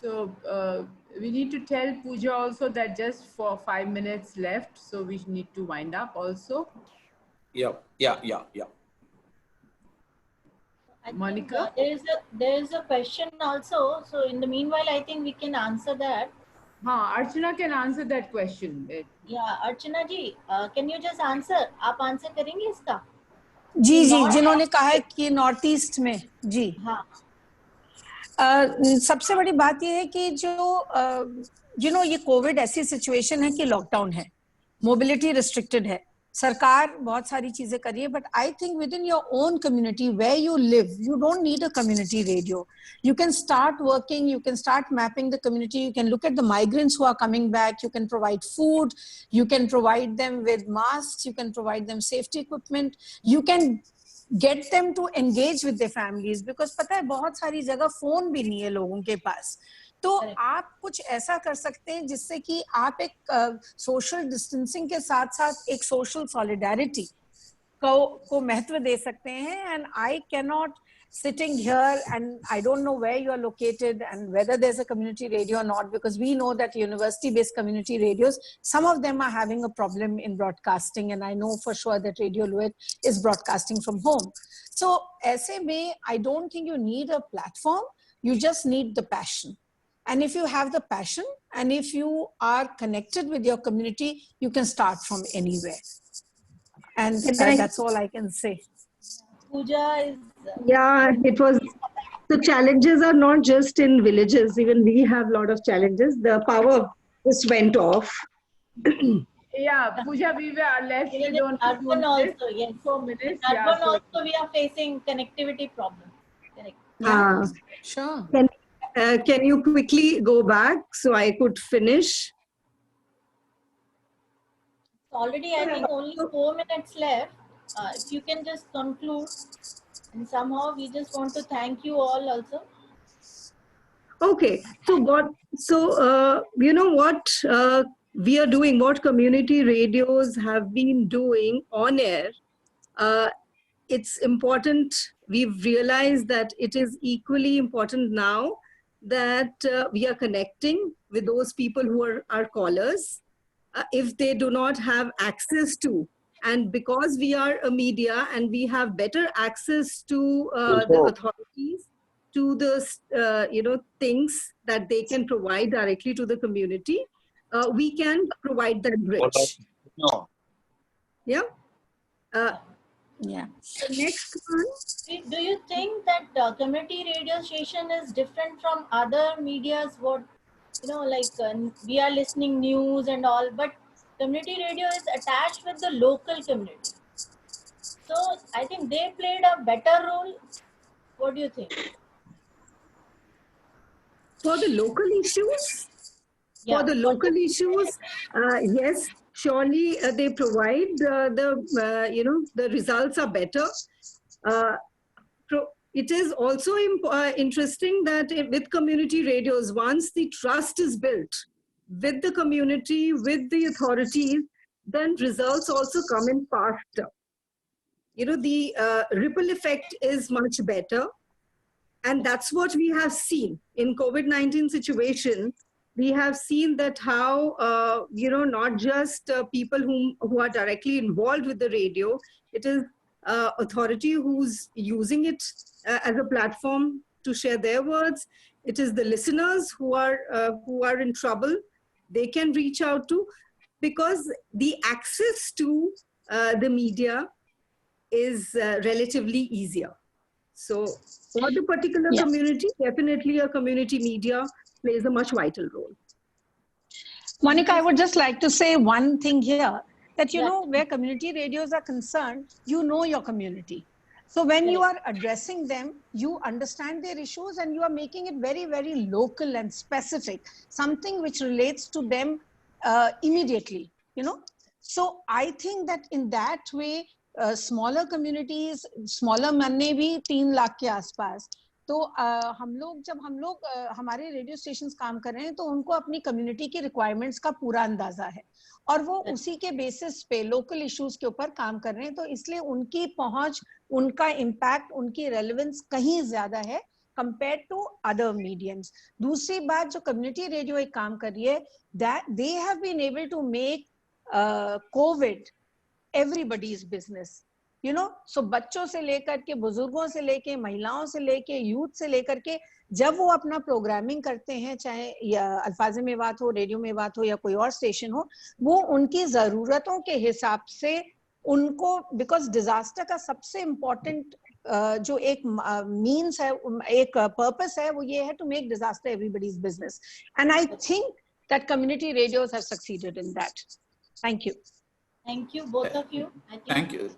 So we need to tell Pooja also that just for 5 minutes left, so we need to wind up also. Yeah. I think, Monica? there is a question also. So in the meanwhile, I think we can answer that. Archana can answer that question. Yeah, Archana ji, can you just answer? आप answer करेंगे इसका? जी जी, जिन्होंने कहा है कि north east में, जी हाँ. सबसे बड़ी बात ये है कि जो ये कोविड ऐसी सिचुएशन है कि लॉकडाउन है, मोबिलिटी रिस्ट्रिक्टेड है, सरकार बहुत सारी चीजें कर रही है, but I think within your own community where you live, you don't need a community radio. You can start working, you can start mapping the community, you can look at the migrants who are coming back, you can provide food, you can provide them with masks, you can provide them safety equipment, you can get them to engage with their families, because पता है बहुत सारी जगह phone भी नहीं है लोगों के पास. तो आप कुछ ऐसा कर सकते हैं जिससे कि आप एक सोशल डिस्टेंसिंग के साथ साथ एक सोशल सॉलिडारिटी को महत्व दे सकते हैं. And I can not sitting here, and I don't know where you are located and whether there's a community radio or not, because we know that university-based community radios, some of them are having a problem in broadcasting, and I know for sure that Radio Luet is broadcasting from home. So aise mein, I don't think you need a platform, you just need the passion. And if you have the passion, and if you are connected with your community, you can start from anywhere. And that's all I can say. Pooja is... Yeah, it was, the challenges are not just in villages, even we have a lot of challenges. The power just went off. Yeah, Pooja, we were left with only 2 minutes. Also, yes. 4 minutes. Urban also we are facing connectivity problem. Correct. Sure. Can you quickly go back so I could finish? Already, I think only 4 minutes left. If you can just conclude, and somehow we just want to thank you all also. Okay, so you know what we are doing, what community radios have been doing on air. It's important. We've realized that it is equally important now that we are connecting with those people who are our callers. If they do not have access to, and because we are a media and we have better access to the authorities to the things that they can provide directly to the community, we can provide that bridge. No. Yeah. Yeah. The next one. Do you think that community radio station is different from other medias? What, like we are listening news and all, but community radio is attached with the local community. So I think they played a better role. What do you think? For the local issues? Yeah. For the local issues, yes, surely they provide the results are better. It is also interesting that with community radios, once the trust is built with the community, with the authorities, then results also come in faster. The ripple effect is much better. And that's what we have seen in COVID-19 situation. We have seen that how, not just people who are directly involved with the radio, it is authority who's using it as a platform to share their words. It is the listeners who are in trouble. They can reach out to, because the access to the media is relatively easier. So for the particular community, definitely a community media plays a much vital role. Monica, I would just like to say one thing here, that you know, where community radios are concerned, you know your community. So when you are addressing them, you understand their issues and you are making it very, very local and specific, something which relates to them immediately, So I think that in that way, smaller communities, smaller मन्ने भी 3 लाख के आसपास, तो हम लोग हमारे radio stations काम कर रहे हैं तो उनको अपनी कम्युनिटी की रिक्वायरमेंट्स का पूरा अंदाजा है और वो उसी के बेसिस पे लोकल इश्यूज के ऊपर काम कर रहे हैं, तो इसलिए उनकी पहुंच, उनका इम्पैक्ट, उनकी रेलेवेंस कहीं ज्यादा है compared to other mediums. दूसरी बात, जो कम्युनिटी रेडियो एक काम कर रही है, that they have been able to make COVID everybody's business, so बच्चों से लेकर के, बुजुर्गों से लेके, महिलाओं से लेके, यूथ से लेकर के, जब वो अपना प्रोग्रामिंग करते हैं, चाहे या अल्फाज़े में बात हो, रेडियो में बात हो या कोई और स्टेशन हो, वो उनकी जरूरतों के हिसाब से उनको, बिकॉज डिजास्टर का सबसे इम्पोर्टेंट जो एक मीन्स है, एक पर्पस है, वो ये है to make disaster everybody's business, and I think that community radios have succeeded in that. Thank you. Thank you, both of you.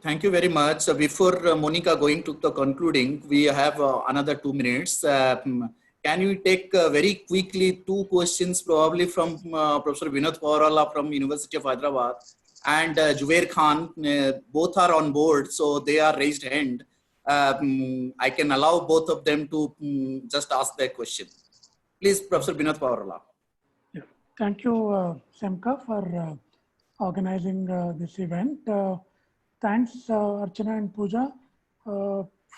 Thank you very much. Before Monica going to the concluding, we have another 2 minutes. Can you take very quickly 2 questions, probably from Professor Vinod Pawarala from University of Hyderabad and Jubair Khan? Both are on board, so they are raised hand. I can allow both of them to just ask their question. Please, Professor Vinod Pawarala. Yeah. Thank you, Semka, for organizing this event. Thanks, Archana and Pooja,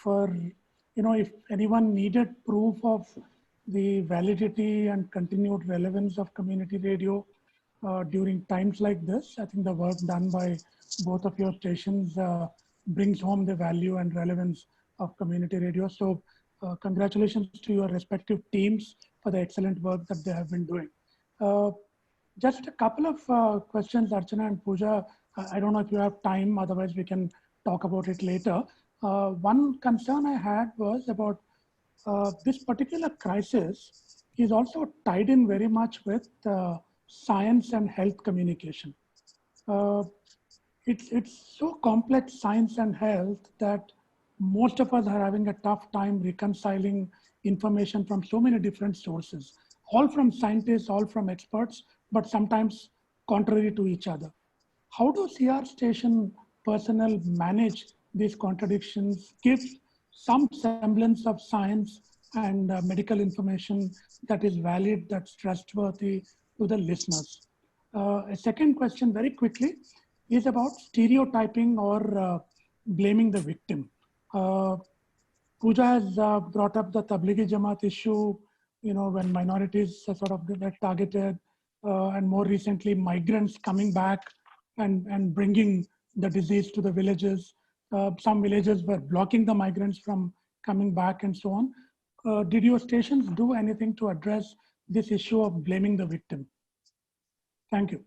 for, if anyone needed proof of the validity and continued relevance of community radio during times like this, I think the work done by both of your stations brings home the value and relevance of community radio. So congratulations to your respective teams for the excellent work that they have been doing. Just a couple of questions, Archana and Pooja. I don't know if you have time, otherwise we can talk about it later. One concern I had was about this particular crisis is also tied in very much with science and health communication. It's so complex, science and health, that most of us are having a tough time reconciling information from so many different sources, all from scientists, all from experts, but sometimes contrary to each other. How do CR station personnel manage these contradictions, give some semblance of science and medical information that is valid, that's trustworthy to the listeners? A second question, very quickly, is about stereotyping or blaming the victim. Pooja has brought up the Tablighi Jamaat issue, when minorities sort of get targeted, and more recently migrants coming back and bringing the disease to the villages. Some villages were blocking the migrants from coming back and so on. did your stations do anything to address this issue of blaming the victim? Thank you.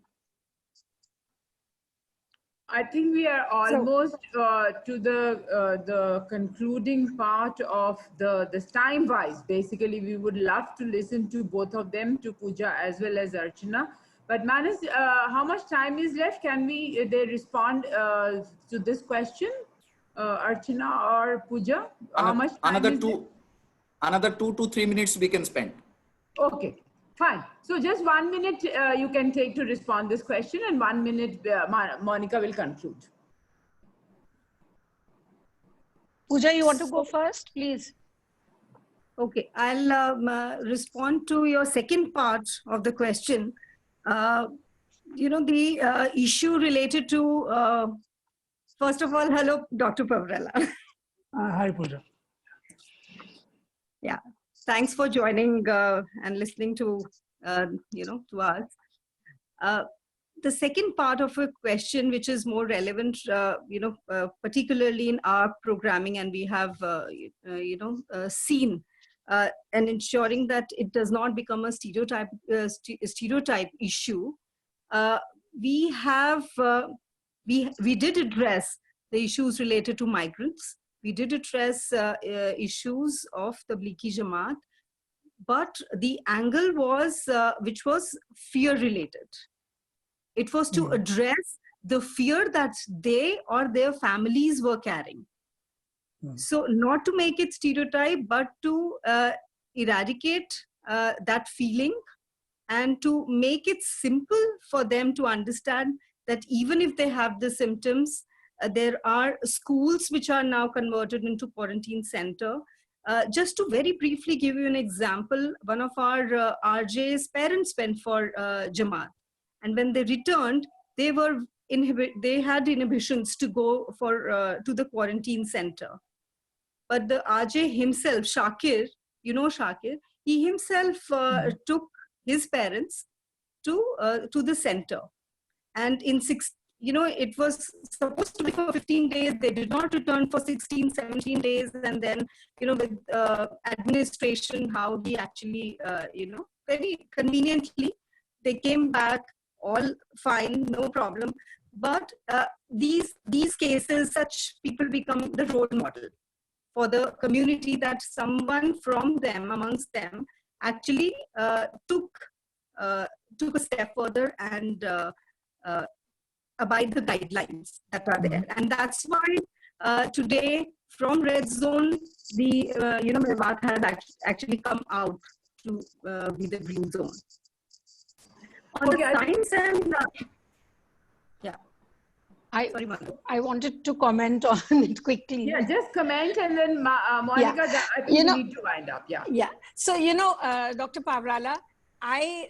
I think we are almost to the concluding part of the time wise. Basically, we would love to listen to both of them, to Pooja as well as Archana. But Manas, how much time is left? Can they respond to this question, Archana or Pooja? How much time another 2 to 3 minutes we can spend. Okay. Fine. So just 1 minute you can take to respond this question, and 1 minute Monica will conclude. Pooja, you want to go first, please? Okay, I'll respond to your second part of the question. You know, the issue related to, first of all, hello, Dr. Pavrala. Hi, Pooja. Yeah, thanks for joining and listening to, you know, to us. The second part of a question, which is more relevant, you know, particularly in our programming, and we have, you know, seen and ensuring that it does not become a stereotype issue. We have, we did address the issues related to migrants. We did address issues of Tablighi Jamaat, but the angle was, which was fear related. It was to address the fear that they or their families were carrying. So not to make it stereotype, but to eradicate that feeling and to make it simple for them to understand that even if they have the symptoms, there are schools which are now converted into quarantine center. Just to very briefly give you an example, one of our RJ's parents went for Jamaat, and when they returned, they had inhibitions to go for to the quarantine center. But the RJ himself, Shakir, you know Shakir, he himself took his parents to the center, and in you know, it was supposed to be for 15 days. They did not return for 16, 17 days. And then, you know, with administration, how he actually, you know, very conveniently, they came back all fine, no problem. But these cases, such people become the role model for the community, that someone from them, amongst them, actually took a step further and abide the guidelines that are there. And that's why today from red zone, the, you know, Mewat has actually come out to be the green zone. On the science and, yeah. I wanted to comment on it quickly. Yeah, just comment, and then Monica, Yeah. I think you know, we need to wind up. Yeah. Yeah. So, you know, Dr. Pavrala, I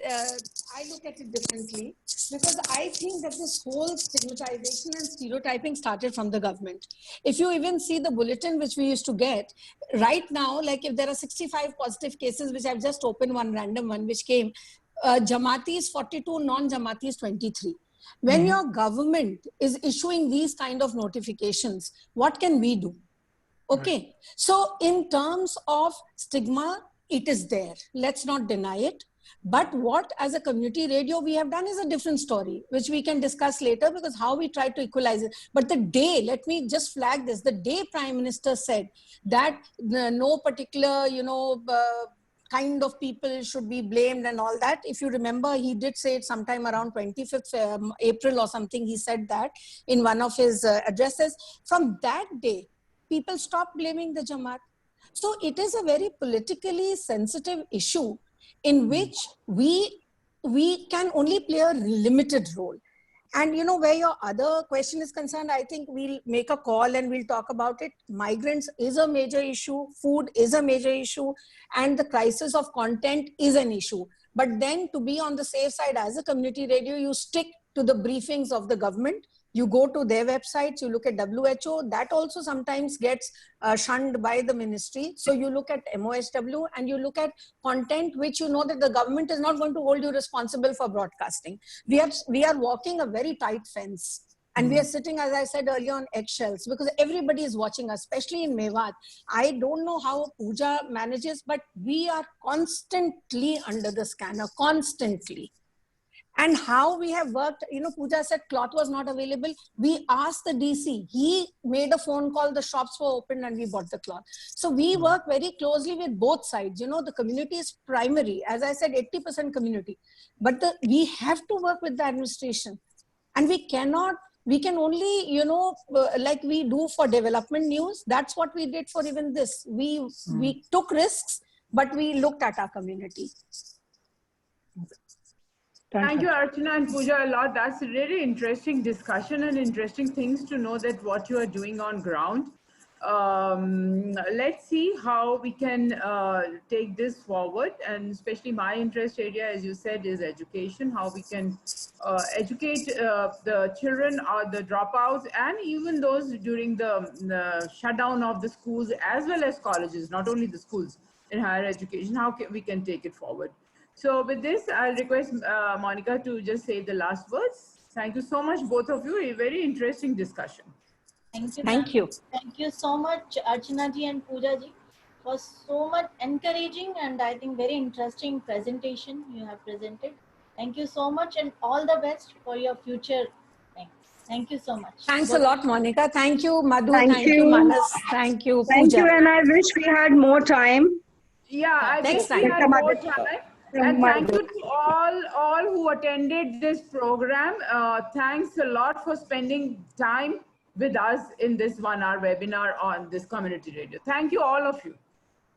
look at it differently, because I think that this whole stigmatization and stereotyping started from the government. If you even see the bulletin which we used to get right now, like if there are 65 positive cases, which I've just opened one random one, which came, Jamatis 42, non-Jamatis 23. When your government is issuing these kind of notifications, what can we do? Okay. So in terms of stigma, it is there. Let's not deny it. But what as a community radio we have done is a different story, which we can discuss later, because how we try to equalize it. But the day, let me just flag this, the day Prime Minister said that no particular, you know, kind of people should be blamed and all that. If you remember, he did say it sometime around 25th April or something. He said that in one of his addresses. From that day, people stopped blaming the Jamaat. So it is a very politically sensitive issue in which we can only play a limited role. And you know, where your other question is concerned, I think we'll make a call and we'll talk about it. Migrants is a major issue, food is a major issue, and the crisis of content is an issue. But then to be on the safe side as a community radio, you stick to the briefings of the government. You go to their websites, you look at WHO, that also sometimes gets shunned by the ministry. So you look at MOSW and you look at content which you know that the government is not going to hold you responsible for broadcasting. We are walking a very tight fence. And we are sitting, as I said earlier, on eggshells because everybody is watching us, especially in Mewat. I don't know how Pooja manages, but we are constantly under the scanner, constantly. And how we have worked, you know, Pooja said cloth was not available. We asked the DC. He made a phone call, the shops were open and we bought the cloth. So we work very closely with both sides. You know, the community is primary. As I said, 80% community. But we have to work with the administration. And we can only, you know, like we do for development news. That's what we did for even this. We took risks, but we looked at our community. Thank you, Archana and Pooja, a lot. That's a really interesting discussion and interesting things to know that what you are doing on ground. Let's see how we can take this forward, and especially my interest area, as you said, is education, how we can educate the children or the dropouts and even those during the shutdown of the schools as well as colleges, not only the schools in higher education, how we can take it forward. So with this, I'll request Monica to just say the last words. Thank you so much, both of you. A very interesting discussion. Thank you. Thank you. Thank you so much, Archana ji and Pooja ji, for so much encouraging and I think very interesting presentation you have presented. Thank you so much and all the best for your future things. Thank you so much. Thanks a lot, Monica. Thank you, Madhu. Thank you. Manas. Thank you, Thank Pooja. you, and I wish we had more time. Yeah, I Next wish we time. had more time. And thank you to all who attended this program. Thanks a lot for spending time with us in this 1-hour webinar on this community radio. Thank you, all of you.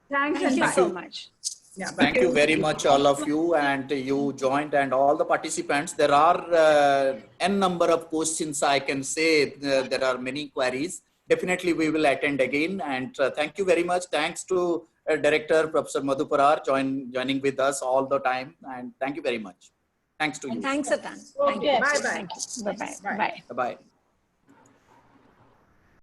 Thanks Thank and you bye. so much. Yeah, Thank you very much, all of you, and you joined, and all the participants. There are n number of questions. I can say there are many queries. Definitely, we will attend again. And thank you very much. Thanks to Director Professor Madhu Parar joining with us all the time. And thank you very much. Thanks to you. Thanks, Atan. Okay. Thank you. Bye-bye. Thank you. Bye-bye. Bye. Bye. Bye-bye.